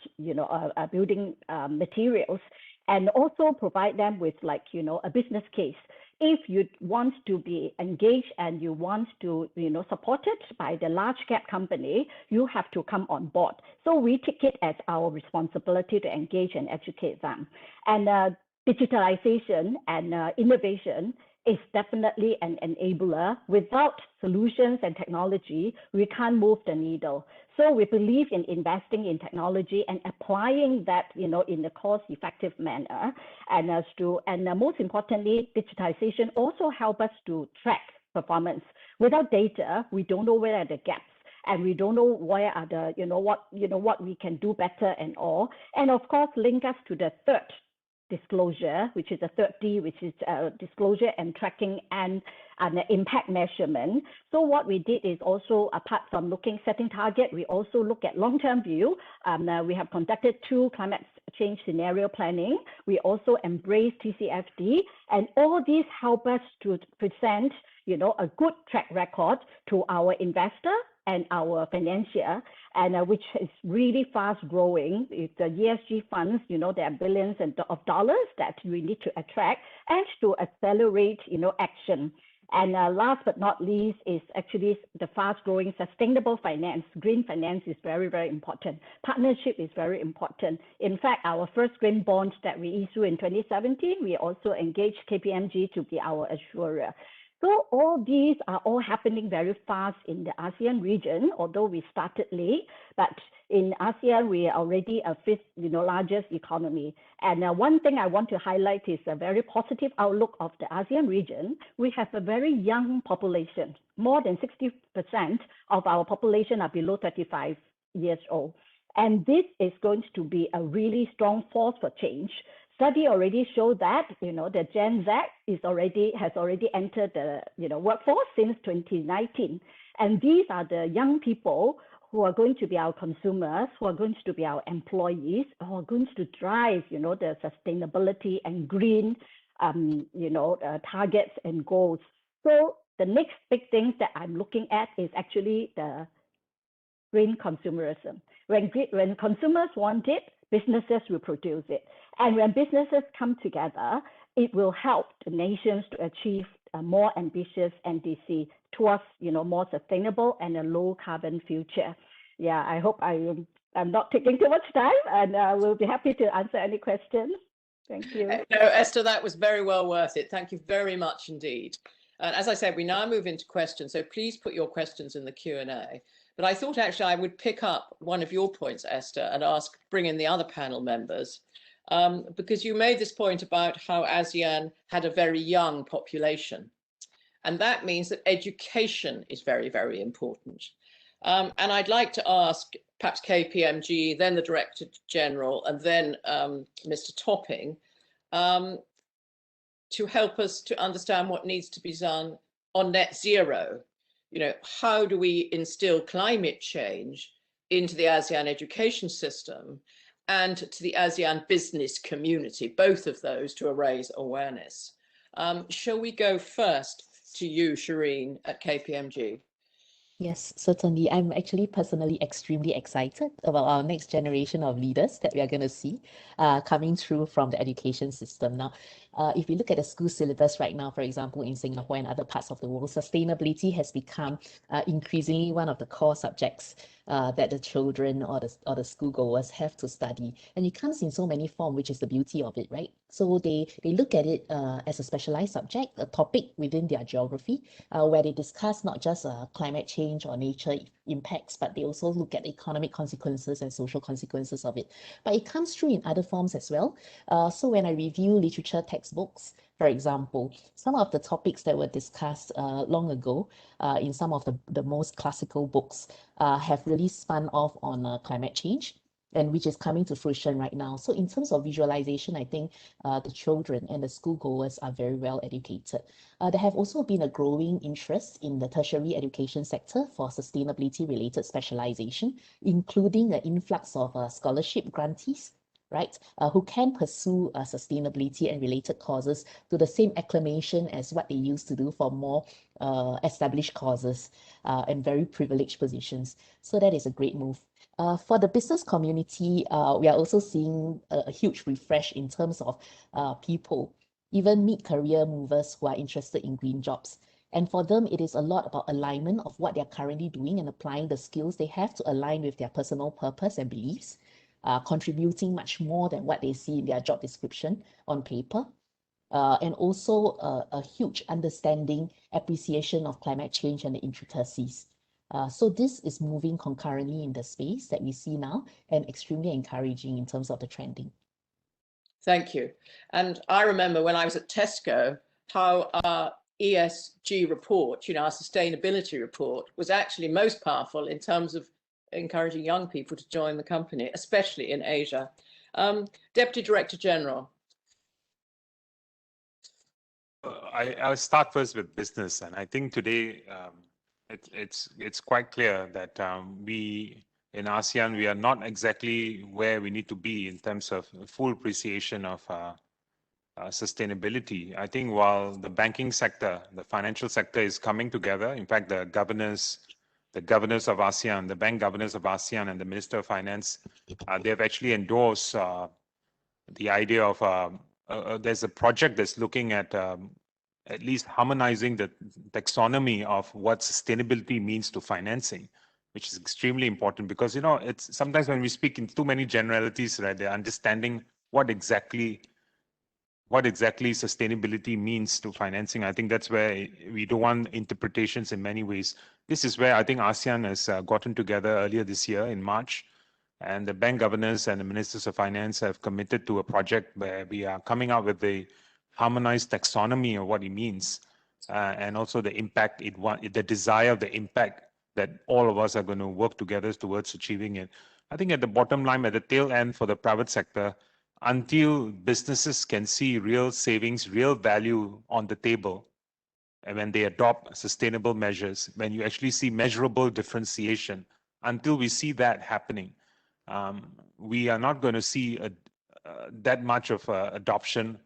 building materials, and also provide them with a business case. If you want to be engaged and you want to, supported by the large cap company, you have to come on board. So we take it as our responsibility to engage and educate them. And digitalization and innovation is definitely an enabler. Without solutions and technology, we can't move the needle. So we believe in investing in technology and applying that, in a cost-effective manner. And most importantly, digitization also helps us to track performance. Without data, we don't know where are the gaps. and we don't know where are the, what we can do better and all. And of course, link us to the third disclosure, which is the third D, which is disclosure and tracking and impact measurement. So what we did is also, apart from setting target, we also look at long-term view. We have conducted 2 climate change scenario planning. We also embrace TCFD, and all these help us to present, a good track record to our investor and our financier, and which is really fast growing. It's the ESG funds, there are billions of dollars that we need to attract and to accelerate, action. And last but not least is actually the fast growing sustainable finance. Green finance is very, very important. Partnership is very important. In fact, our first green bond that we issued in 2017, we also engaged KPMG to be our assurer. So all these are all happening very fast in the ASEAN region, although we started late, but in ASEAN, we are already a 5th, largest economy. And one thing I want to highlight is a very positive outlook of the ASEAN region. We have a very young population. More than 60% of our population are below 35 years old. And this is going to be a really strong force for change. Study already showed that, the Gen Z has already entered the, workforce since 2019. And these are the young people who are going to be our consumers, who are going to be our employees, who are going to drive, the sustainability and green, targets and goals. So the next big thing that I'm looking at is actually the green consumerism. When consumers want it, businesses will produce it. And when businesses come together, it will help the nations to achieve a more ambitious NDC towards, more sustainable and a low carbon future. Yeah, I hope I'm not taking too much time, and we'll be happy to answer any questions. Thank you. No, Esther, that was very well worth it. Thank you very much indeed. And as I said, we now move into questions, so please put your questions in the Q&A. But I thought actually I would pick up one of your points, Esther, and bring in the other panel members, because you made this point about how ASEAN had a very young population. And that means that education is very, very important. And I'd like to ask perhaps KPMG, then the Director General, and then Mr. Topping, to help us to understand what needs to be done on net zero. How do we instill climate change into the ASEAN education system and to the ASEAN business community, both of those to raise awareness? Shall we go first to you, Shireen, at KPMG? Yes, certainly. I'm actually personally extremely excited about our next generation of leaders that we are going to see coming through from the education system. Now, if you look at the school syllabus right now, for example, in Singapore and other parts of the world, sustainability has become increasingly one of the core subjects that the children or the schoolgoers have to study. And it comes in so many forms, which is the beauty of it, right? So they look at it as a specialized subject, a topic within their geography, where they discuss not just climate change or nature impacts, but they also look at the economic consequences and social consequences of it. But it comes through in other forms as well. So when I review literature textbooks, for example, some of the topics that were discussed long ago in some of the most classical books have really spun off on climate change, and which is coming to fruition right now. So in terms of visualization, I think the children and the schoolgoers are very well educated. There have also been a growing interest in the tertiary education sector for sustainability-related specialization, including the influx of scholarship grantees, right, who can pursue sustainability and related causes to the same acclamation as what they used to do for more established causes and very privileged positions. So that is a great move. For the business community, we are also seeing a huge refresh in terms of people, even mid-career movers who are interested in green jobs. And for them, it is a lot about alignment of what they're currently doing and applying the skills they have to align with their personal purpose and beliefs, contributing much more than what they see in their job description on paper. And also a huge understanding, appreciation of climate change and the intricacies. So this is moving concurrently in the space that we see now and extremely encouraging in terms of the trending. Thank you. And I remember when I was at Tesco, how ESG report, you know, our sustainability report, was actually most powerful in terms of encouraging young people to join the company, especially in Asia. Deputy Director General. I'll start first with business, and I think today it's quite clear that we in ASEAN, we are not exactly where we need to be in terms of full appreciation of sustainability. I think while the banking sector, the financial sector is coming together, in fact, the governors of ASEAN, the bank governors of ASEAN and the Minister of Finance, they have actually endorsed the idea of there's a project that's looking at least harmonizing the taxonomy of what sustainability means to financing, which is extremely important because, you know, it's sometimes when we speak in too many generalities, right, they're understanding what exactly sustainability means to financing. I think that's where we don't want interpretations in many ways. This is where I think ASEAN has gotten together earlier this year in March, and the bank governors and the ministers of finance have committed to a project where we are coming out with a harmonized taxonomy of what it means, and also the impact the desire of the impact that all of us are going to work together towards achieving it. I think at the bottom line, at the tail end for the private sector, until businesses can see real savings, real value on the table, and when they adopt sustainable measures, when you actually see measurable differentiation, until we see that happening, we are not going to see that much of adoption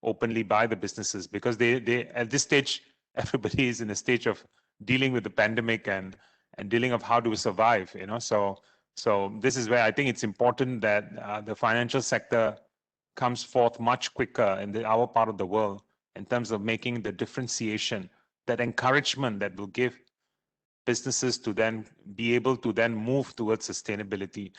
openly by the businesses, because they at this stage, everybody is in a stage of dealing with the pandemic and dealing of how to survive, you know. So this is where I think it's important that the financial sector comes forth much quicker in our part of the world in terms of making the differentiation, that encouragement that will give businesses to then be able to then move towards sustainability.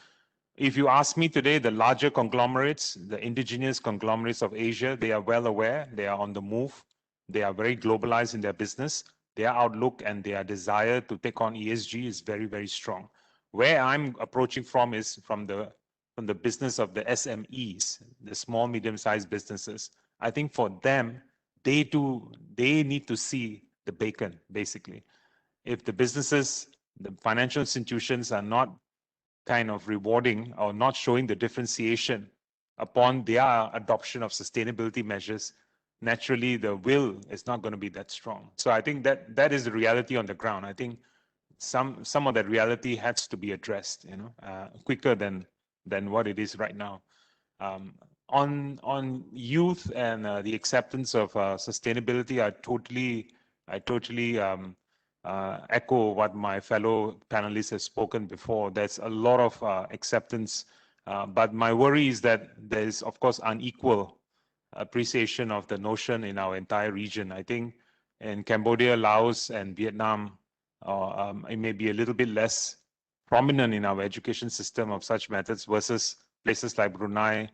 If you ask me today, the larger conglomerates, the indigenous conglomerates of Asia, they are well aware, they are on the move, they are very globalized in their business, their outlook and their desire to take on ESG is very, very strong. Where I'm approaching from is from the business of the SMEs, the small, medium-sized businesses. I think for them, they need to see the bacon, basically. If the businesses, the financial institutions are not kind of rewarding or not showing the differentiation upon their adoption of sustainability measures, naturally the will is not going to be that strong. So I think that is the reality on the ground. I think some of that reality has to be addressed, you know, quicker than what it is right now. On youth and the acceptance of sustainability, I totally echo what my fellow panelists have spoken before. There's a lot of acceptance, but my worry is that there is, of course, unequal appreciation of the notion in our entire region. I think in Cambodia, Laos, and Vietnam, it may be a little bit less prominent in our education system of such methods versus places like Brunei,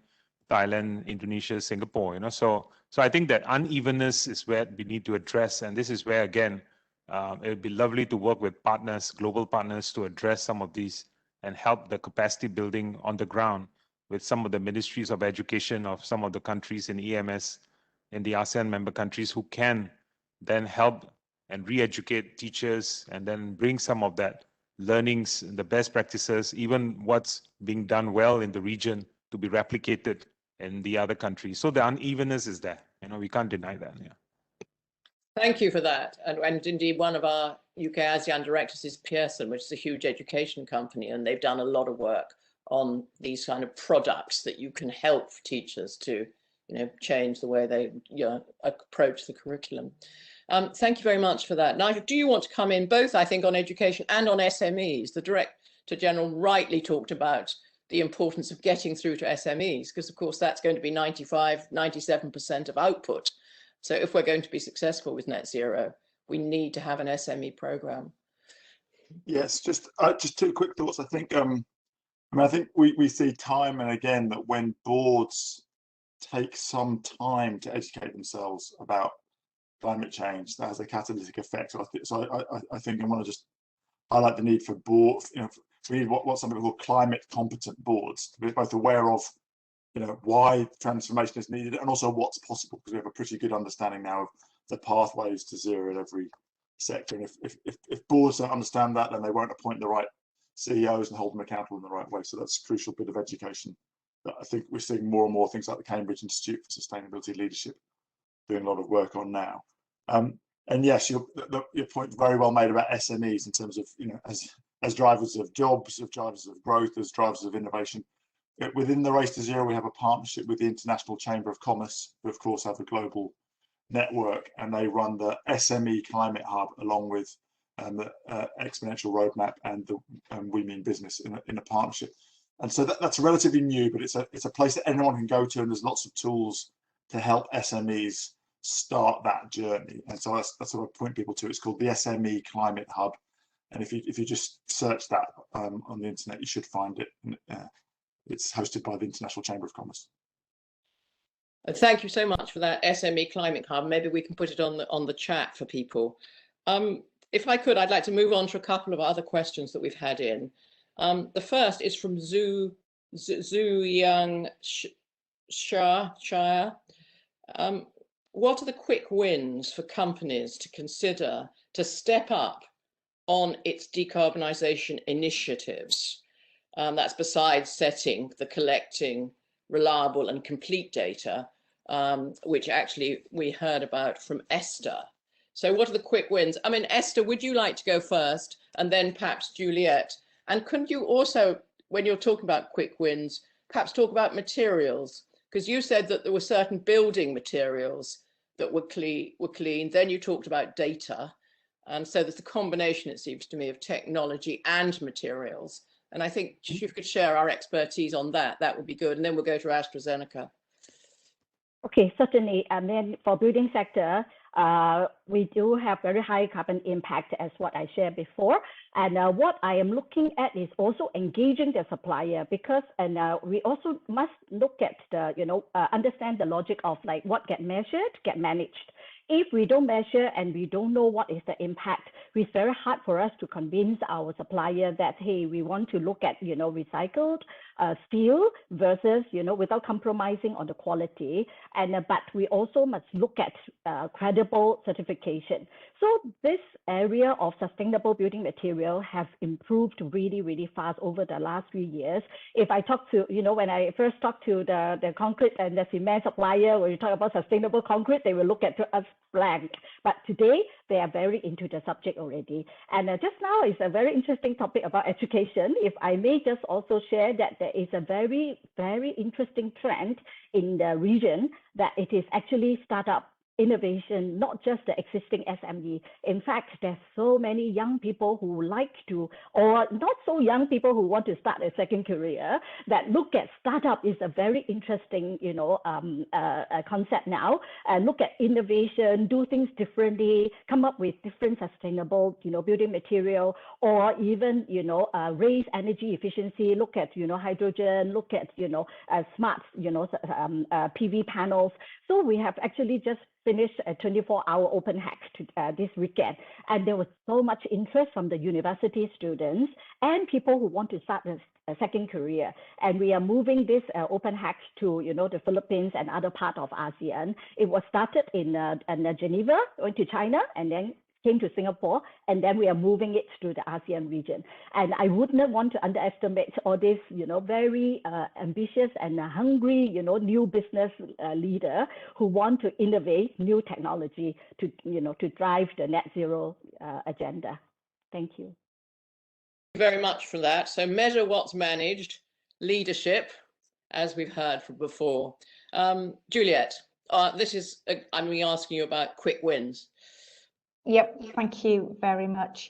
Thailand, Indonesia, Singapore. You know, so I think that unevenness is where we need to address, and this is where again it would be lovely to work with partners, global partners, to address some of these and help the capacity building on the ground with some of the ministries of education of some of the countries in EMS, in the ASEAN member countries, who can then help and re-educate teachers and then bring some of that learnings, the best practices, even what's being done well in the region to be replicated in the other countries. So the unevenness is there. You know, we can't deny that. Yeah. Thank you for that. And indeed, one of our UK ASEAN directors is Pearson, which is a huge education company, and they've done a lot of work on these kind of products that you can help teachers to, you know, change the way they approach the curriculum. Thank you very much for that. Nigel, do you want to come in both, I think, on education and on SMEs? The Director General rightly talked about the importance of getting through to SMEs, because of course that's going to be 95, 97% of output. So if we're going to be successful with net zero, we need to have an SME program. Yes, just two quick thoughts. I think I think we see time and again that when boards take some time to educate themselves about climate change, that has a catalytic effect. So I think I want to just highlight the need for boards. You know, we need what some people call climate competent boards to be both aware of, you know, why transformation is needed and also what's possible, because we have a pretty good understanding now of the pathways to zero in every sector. And if boards don't understand that, then they won't appoint the right CEOs and hold them accountable in the right way. So that's a crucial bit of education that I think we're seeing more and more things like the Cambridge Institute for Sustainability Leadership doing a lot of work on now. And yes, your point very well made about SMEs in terms of, you know, as drivers of jobs, as drivers of growth, as drivers of innovation. Within the Race to Zero, we have a partnership with the International Chamber of Commerce, who of course have a global network, and they run the SME Climate Hub along with the Exponential Roadmap and the We Mean Business in a partnership. And so that's relatively new, but it's a place that anyone can go to, and there's lots of tools to help SMEs start that journey. And so that's what I point people to. It's called the SME Climate Hub, and if you just search that on the internet, you should find it. It's hosted by the International Chamber of Commerce. Thank you so much for that SME Climate Hub. Maybe we can put it on the chat for people. If I could, I'd like to move on to a couple of other questions that we've had in. The first is from Zhu Young Shire. What are the quick wins for companies to consider to step up on its decarbonisation initiatives? That's besides setting the collecting reliable and complete data, which actually we heard about from Esther. So what are the quick wins? I mean, Esther, would you like to go first, and then perhaps Juliet? And couldn't you also, when you're talking about quick wins, perhaps talk about materials? Because you said that there were certain building materials that were clean. Then you talked about data. And so there's a combination, it seems to me, of technology and materials. And I think if you could share our expertise on that, that would be good. And then we'll go to AstraZeneca. Okay, certainly. And then for building sector, we do have very high carbon impact as what I shared before. And what I am looking at is also engaging the supplier, because we also must look at the, understand the logic of like what get measured, get managed. If we don't measure and we don't know what is the impact, it's very hard for us to convince our supplier that, hey, we want to look at, recycled steel versus, without compromising on the quality. And but we also must look at credible certification. So this area of sustainable building material have improved really, really fast over the last few years. If I talk to, when I first talked to the concrete and the cement supplier, when you talk about sustainable concrete, they will look at us blank. But today, they are very into the subject already. And just now is a very interesting topic about education. If I may just also share that there is a very, very interesting trend in the region that it is actually startup innovation, not just the existing SME. In fact, there's so many young people who like to, or not so young people who want to start a second career, that look at startup is a very interesting, concept now. Look at innovation, do things differently, come up with different sustainable, building material, or even, raise energy efficiency. Look at, hydrogen. Look at, smart, PV panels. So we have actually just finished a 24-hour open hack this weekend, and there was so much interest from the university students and people who want to start a second career. And we are moving this open hack to the Philippines and other part of ASEAN. It was started in Geneva, went to China, and then came to Singapore, and then we are moving it to the ASEAN region. And I would not want to underestimate all this, very ambitious and hungry, new business leader who want to innovate new technology to, to drive the net zero agenda. Thank you. Thank you very much for that. So measure what's managed, leadership, as we've heard from before. Juliet, this is, I'm asking you about quick wins. Yep, thank you very much.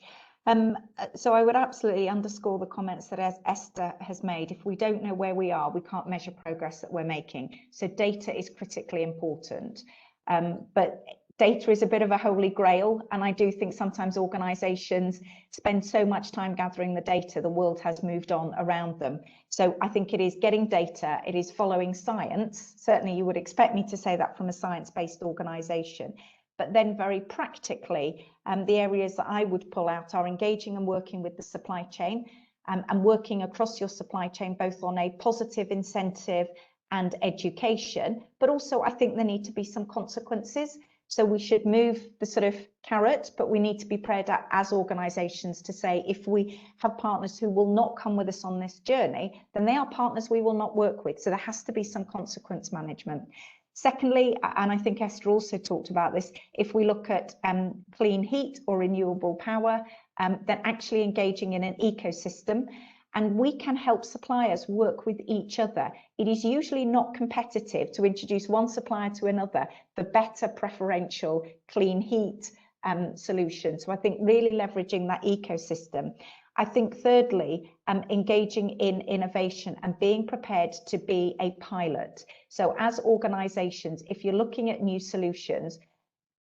So I would absolutely underscore the comments that Esther has made. If we don't know where we are, we can't measure progress that we're making. So data is critically important. But data is a bit of a holy grail. And I do think sometimes organizations spend so much time gathering the data, the world has moved on around them. So I think it is getting data, it is following science. Certainly you would expect me to say that from a science-based organization. But then very practically, the areas that I would pull out are engaging and working with the supply chain and working across your supply chain, both on a positive incentive and education. But also, I think there need to be some consequences. So we should move the sort of carrot, but we need to be prepared as organisations to say, if we have partners who will not come with us on this journey, then they are partners we will not work with. So there has to be some consequence management. Secondly, and I think Esther also talked about this, if we look at clean heat or renewable power, then actually engaging in an ecosystem, and we can help suppliers work with each other. It is usually not competitive to introduce one supplier to another for better preferential clean heat solutions. So I think really leveraging that ecosystem. I think thirdly, engaging in innovation and being prepared to be a pilot. So as organisations, if you're looking at new solutions,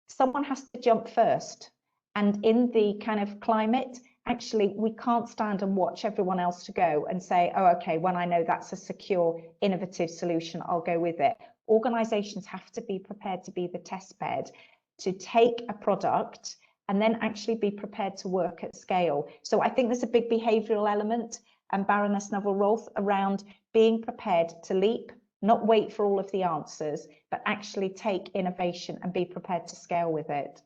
someone has to jump first. And in the kind of climate, actually, we can't stand and watch everyone else to go and say, oh, okay, when I know that's a secure, innovative solution, I'll go with it. Organisations have to be prepared to be the test bed, to take a product and then actually be prepared to work at scale. So I think there's a big behavioural element, and Baroness Neville-Rolfe, around being prepared to leap, not wait for all of the answers, but actually take innovation and be prepared to scale with it.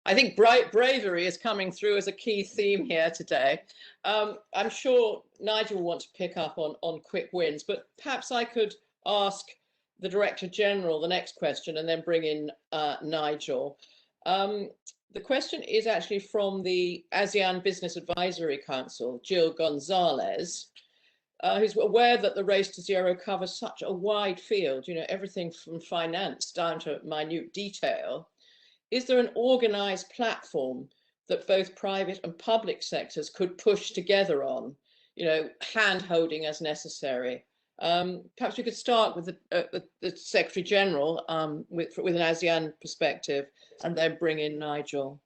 I think bravery is coming through as a key theme here today. I'm sure Nigel will want to pick up on quick wins, but perhaps I could ask the Director General the next question and then bring in Nigel. The question is actually from the ASEAN Business Advisory Council, Jill Gonzalez, who's aware that the Race to Zero covers such a wide field, you know, everything from finance down to minute detail. Is there an organised platform that both private and public sectors could push together on, you know, hand-holding as necessary? Perhaps we could start with the Secretary General with an ASEAN perspective, and then bring in Nigel.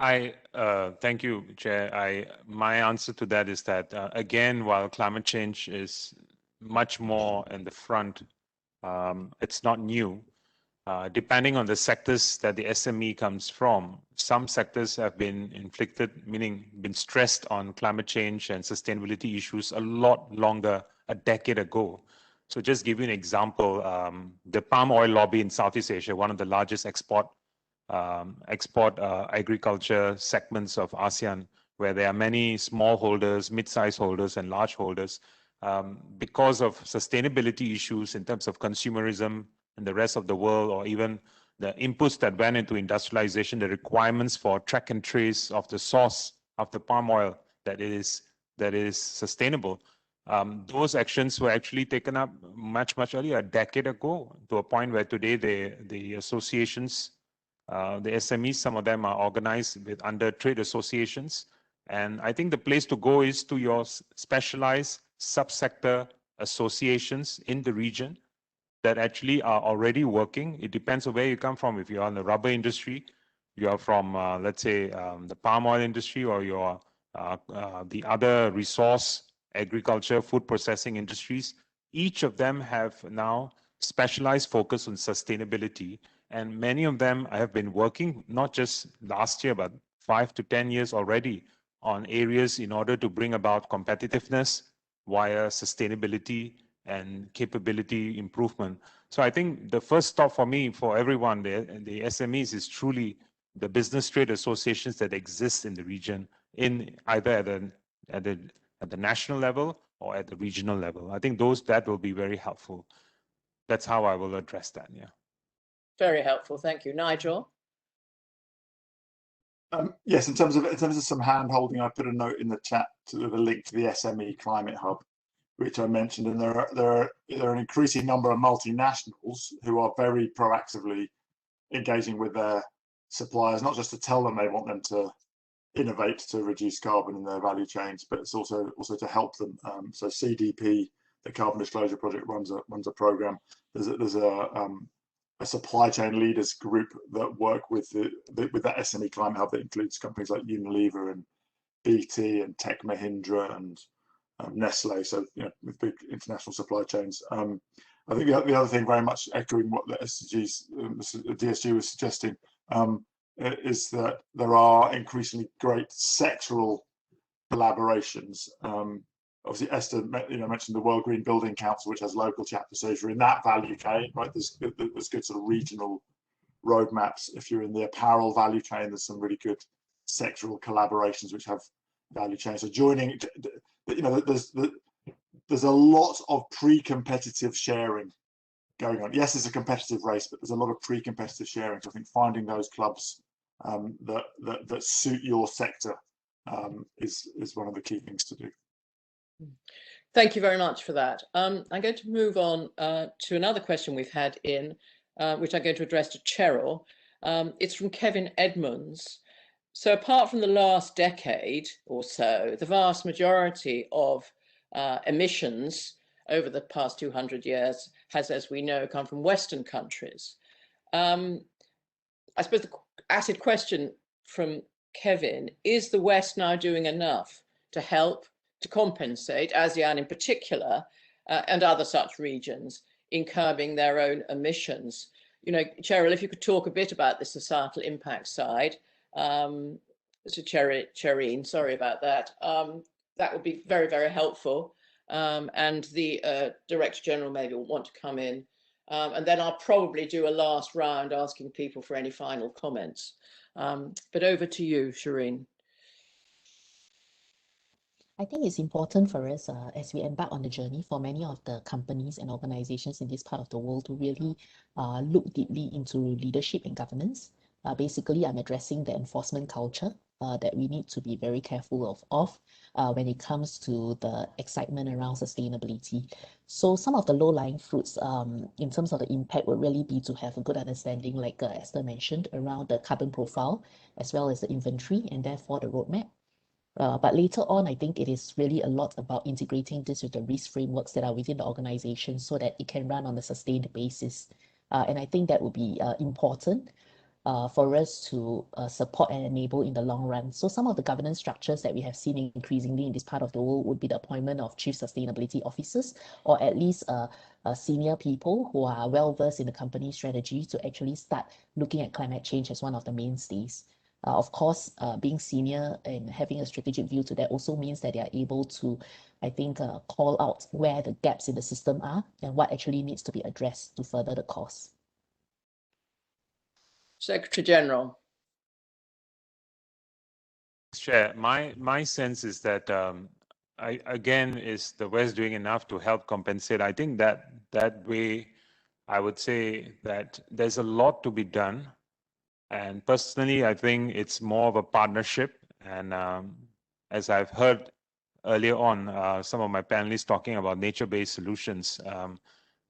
Thank you, Chair. My answer to that is that, again, while climate change is much more in the front, it's not new. Depending on the sectors that the SME comes from, some sectors have been inflicted, meaning been stressed on climate change and sustainability issues a lot longer, a decade ago. So just give you an example, the palm oil lobby in Southeast Asia, one of the largest export agriculture segments of ASEAN, where there are many small holders, mid-sized holders, and large holders, because of sustainability issues in terms of consumerism in the rest of the world, or even the inputs that went into industrialization, the requirements for track and trace of the source of the palm oil that is sustainable. Those actions were actually taken up much earlier, a decade ago, to a point where today the associations, the SMEs, some of them are organized under trade associations. And I think the place to go is to your specialized subsector associations in the region that actually are already working. It depends on where you come from. If you're in the rubber industry, you are from, let's say, the palm oil industry, or you're the other resource, agriculture, food processing industries. Each of them have now specialized focus on sustainability. And many of them have been working, not just last year, but 5 to 10 years already, on areas in order to bring about competitiveness via sustainability and capability improvement. So I think the first stop for me, for everyone, the SMEs, is truly the business trade associations that exist in the region, in either at the national level or at the regional level. I think that will be very helpful. That's how I will address that. Yeah. Very helpful, thank you, Nigel. Yes, in terms of some hand holding, I put a note in the chat with a link to the SME Climate Hub, which I mentioned, and there are an increasing number of multinationals who are very proactively engaging with their suppliers, not just to tell them they want them to innovate to reduce carbon in their value chains, but it's also to help them. So CDP, the Carbon Disclosure Project, runs a program. There's a supply chain leaders group that work with that SME Climate Hub that includes companies like Unilever and BT and Tech Mahindra and Nestle, so with big international supply chains. I think the other thing, very much echoing what the DSG was suggesting, is that there are increasingly great sectoral collaborations obviously Esther, mentioned the World Green Building Council, which has local chapters. So if you're in that value chain, right, there's good sort of regional roadmaps. If you're in the apparel value chain, there's some really good sectoral collaborations which have value chains. So joining, there's a lot of pre-competitive sharing going on. Yes, it's a competitive race, but there's a lot of pre-competitive sharing. So I think finding those clubs that suit your sector is one of the key things to do. Thank you very much for that. I'm going to move on to another question we've had in, which I'm going to address to Cheryl. It's from Kevin Edmonds. So apart from the last decade or so, the vast majority of emissions over the past 200 years has, as we know, come from Western countries. I suppose the acid question from Kevin, is the West now doing enough to help to compensate ASEAN in particular and other such regions in curbing their own emissions? Cheryl, if you could talk a bit about the societal impact side. So Cherine, sorry about that. That would be very, very helpful. And the Director General maybe will want to come in. And then I'll probably do a last round asking people for any final comments. But over to you, Shireen. I think it's important for us as we embark on the journey for many of the companies and organizations in this part of the world to really look deeply into leadership and governance. Basically, I'm addressing the enforcement culture that we need to be very careful of when it comes to the excitement around sustainability. So some of the low-lying fruits in terms of the impact would really be to have a good understanding, like Esther mentioned, around the carbon profile, as well as the inventory, and therefore the roadmap. But later on, I think it is really a lot about integrating this with the risk frameworks that are within the organization so that it can run on a sustained basis. And I think that would be important for us to support and enable in the long run. So some of the governance structures that we have seen increasingly in this part of the world would be the appointment of chief sustainability officers, or at least senior people who are well-versed in the company strategy to actually start looking at climate change as one of the mainstays. Of course, being senior and having a strategic view to that also means that they are able to, I think, call out where the gaps in the system are and what actually needs to be addressed to further the cause. Secretary General. Chair, my sense is that is the West doing enough to help compensate? I think that way, I would say that there's a lot to be done. And personally, I think it's more of a partnership. And as I've heard earlier on, some of my panelists talking about nature-based solutions,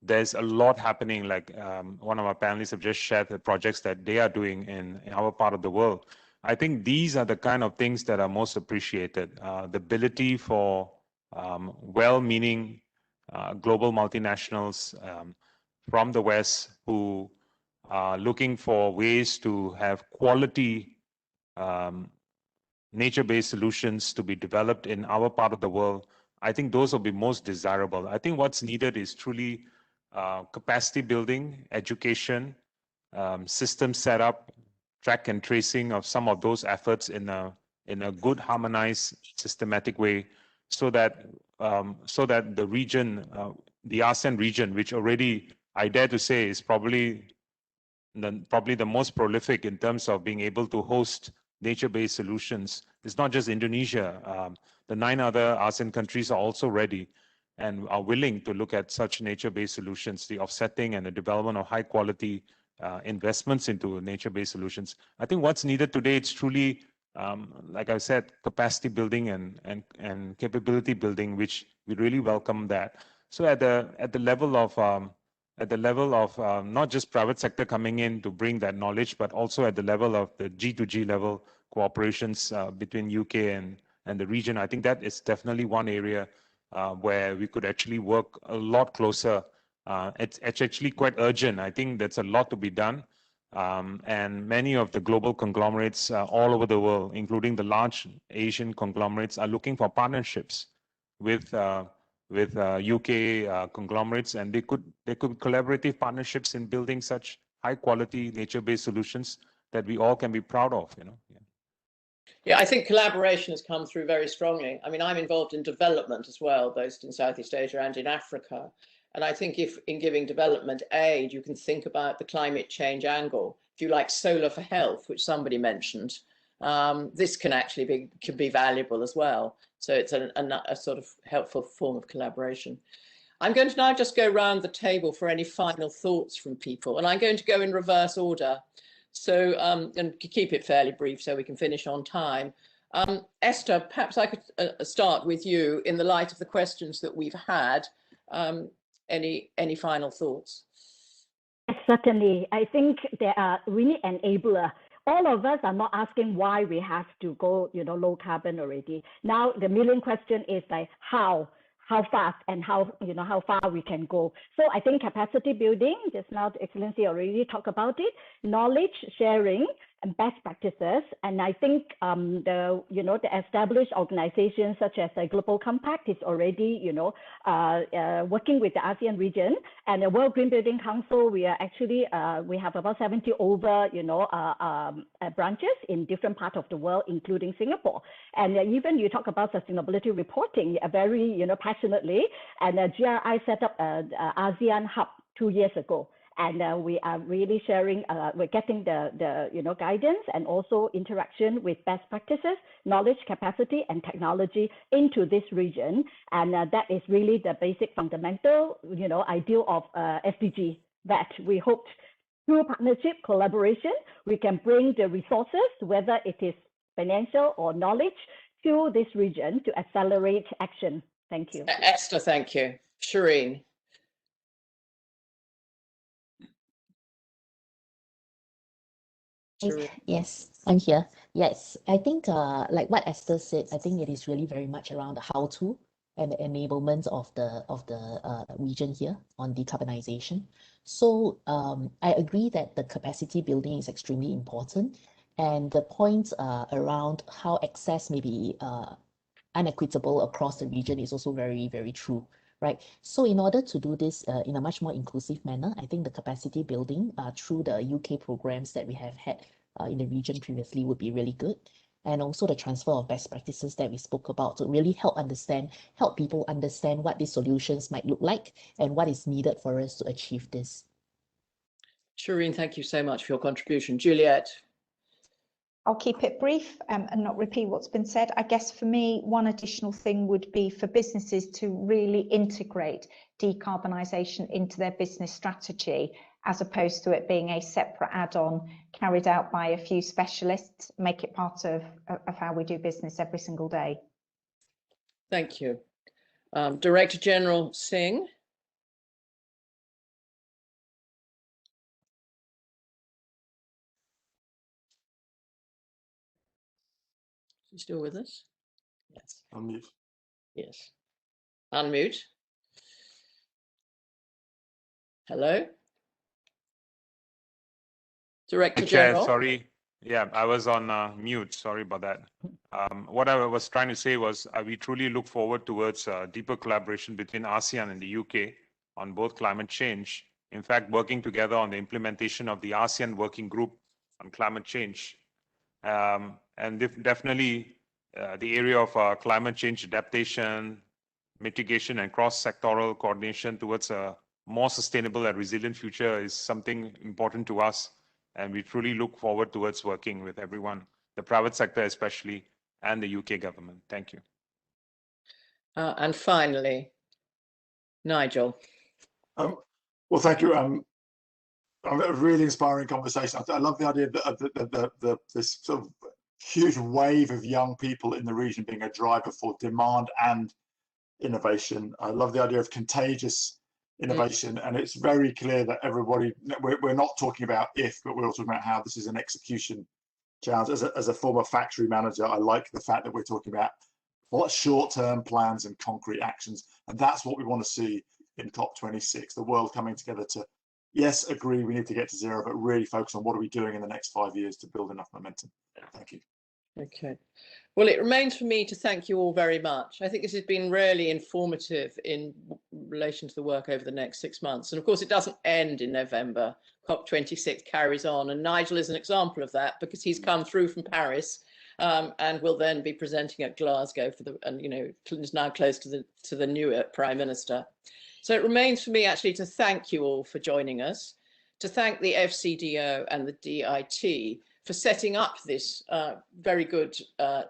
there's a lot happening. Like one of our panelists have just shared the projects that they are doing in our part of the world. I think these are the kind of things that are most appreciated. The ability for well-meaning global multinationals from the West who looking for ways to have quality nature-based solutions to be developed in our part of the world. I think those will be most desirable. I think what's needed is truly capacity building, education, system setup, track and tracing of some of those efforts in a good, harmonized, systematic way, so that the region, the ASEAN region, which already I dare to say is probably the most prolific in terms of being able to host nature-based solutions. It's not just Indonesia. The 9 other ASEAN countries are also ready and are willing to look at such nature-based solutions, the offsetting and the development of high-quality investments into nature-based solutions. I think what's needed today, it's truly, like I said, capacity building and capability building, which we really welcome that. So at the level of not just private sector coming in to bring that knowledge, but also at the level of the G2G level cooperations between UK and the region. I think that is definitely one area where we could actually work a lot closer. It's actually quite urgent. I think there's a lot to be done. And many of the global conglomerates all over the world, including the large Asian conglomerates, are looking for partnerships with UK conglomerates, and they could collaborative partnerships in building such high quality nature-based solutions that we all can be proud of. Yeah. Yeah, I think collaboration has come through very strongly. I mean, I'm involved in development as well, both in Southeast Asia and in Africa. And I think if in giving development aid, you can think about the climate change angle. If you like solar for health, which somebody mentioned, this can actually be valuable as well. So it's a sort of helpful form of collaboration. I'm going to now just go round the table for any final thoughts from people, and I'm going to go in reverse order. So, and keep it fairly brief so we can finish on time. Esther, perhaps I could start with you in the light of the questions that we've had. Any final thoughts? Certainly, I think there are really enabler. All of us are not asking why we have to go, low carbon already. Now the million question is like how fast and how far we can go. So I think capacity building, just now the Excellency already talked about it, knowledge sharing and best practices. And I think the established organizations such as the Global Compact is already, working with the ASEAN region, and the World Green Building Council. We are actually, we have about 70 over, branches in different parts of the world, including Singapore. And even you talk about sustainability reporting, very, passionately. And GRI set up an ASEAN hub 2 years ago. And we are really sharing, we're getting the guidance and also interaction with best practices, knowledge, capacity, and technology into this region. And that is really the basic fundamental, ideal of SDG, that we hope through partnership, collaboration, we can bring the resources, whether it is financial or knowledge, to this region to accelerate action. Thank you. Esther, thank you. Shireen. Yes, I'm here. Yes, I think like what Esther said, I think it is really very much around the how-to and the enablement of the region here on decarbonization. So I agree that the capacity building is extremely important, and the points around how access may be unequitable across the region is also very, very true. Right. So in order to do this in a much more inclusive manner, I think the capacity building through the UK programs that we have had in the region previously would be really good. And also the transfer of best practices that we spoke about to really help people understand what these solutions might look like and what is needed for us to achieve this. Shireen, thank you so much for your contribution. Juliet. I'll keep it brief and not repeat what's been said. I guess for me, one additional thing would be for businesses to really integrate decarbonisation into their business strategy, as opposed to it being a separate add-on carried out by a few specialists. Make it part of how we do business every single day. Thank you. Director General Singh. Is he still with us? Yes. Unmute. Yes. Unmute. Hello. Director General. Sorry. Yeah, I was on mute. Sorry about that. What I was trying to say was we truly look forward towards deeper collaboration between ASEAN and the UK on both climate change. In fact, working together on the implementation of the ASEAN Working Group on Climate Change. And definitely the area of climate change adaptation, mitigation, and cross-sectoral coordination towards a more sustainable and resilient future is something important to us. And we truly look forward towards working with everyone, the private sector especially, and the UK government. Thank you. And finally, Nigel. Well, thank you. A really inspiring conversation. I love the idea of this sort of huge wave of young people in the region being a driver for demand and innovation. I love the idea of contagious innovation, and it's very clear that everybody, we're not talking about if, but we're also talking about how. This is an execution challenge. As a former factory manager, I like the fact that we're talking about what short-term plans and concrete actions, and that's what we want to see in COP26, the world coming together to, yes, agree we need to get to zero, but really focus on what are we doing in the next 5 years to build enough momentum. Thank you. Okay. Well, it remains for me to thank you all very much. I think this has been really informative in relation to the work over the next 6 months. And of course, it doesn't end in November. COP26 carries on. And Nigel is an example of that because he's come through from Paris and will then be presenting at Glasgow for the, and you know, is now close to the new Prime Minister. So it remains for me actually to thank you all for joining us, to thank the FCDO and the DIT for setting up this very good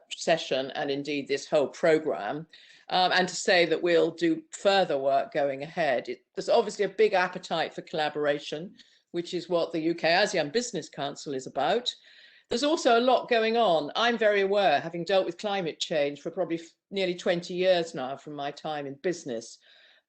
session and indeed this whole programme, and to say that we'll do further work going ahead. There's obviously a big appetite for collaboration, which is what the UK ASEAN Business Council is about. There's also a lot going on. I'm very aware, having dealt with climate change for probably nearly 20 years now from my time in business,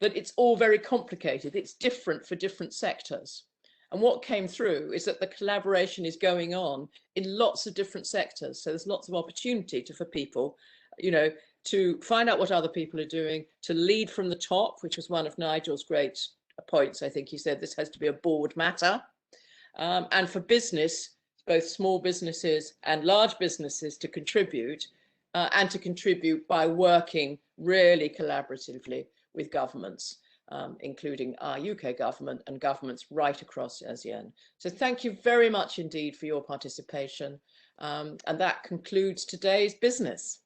that it's all very complicated. It's different for different sectors. And what came through is that the collaboration is going on in lots of different sectors. So there's lots of opportunity for people, you know, to find out what other people are doing, to lead from the top, which was one of Nigel's great points. I think he said this has to be a board matter. And for business, both small businesses and large businesses to contribute, and to contribute by working really collaboratively with governments, including our UK government and governments right across ASEAN. So thank you very much indeed for your participation. And that concludes today's business.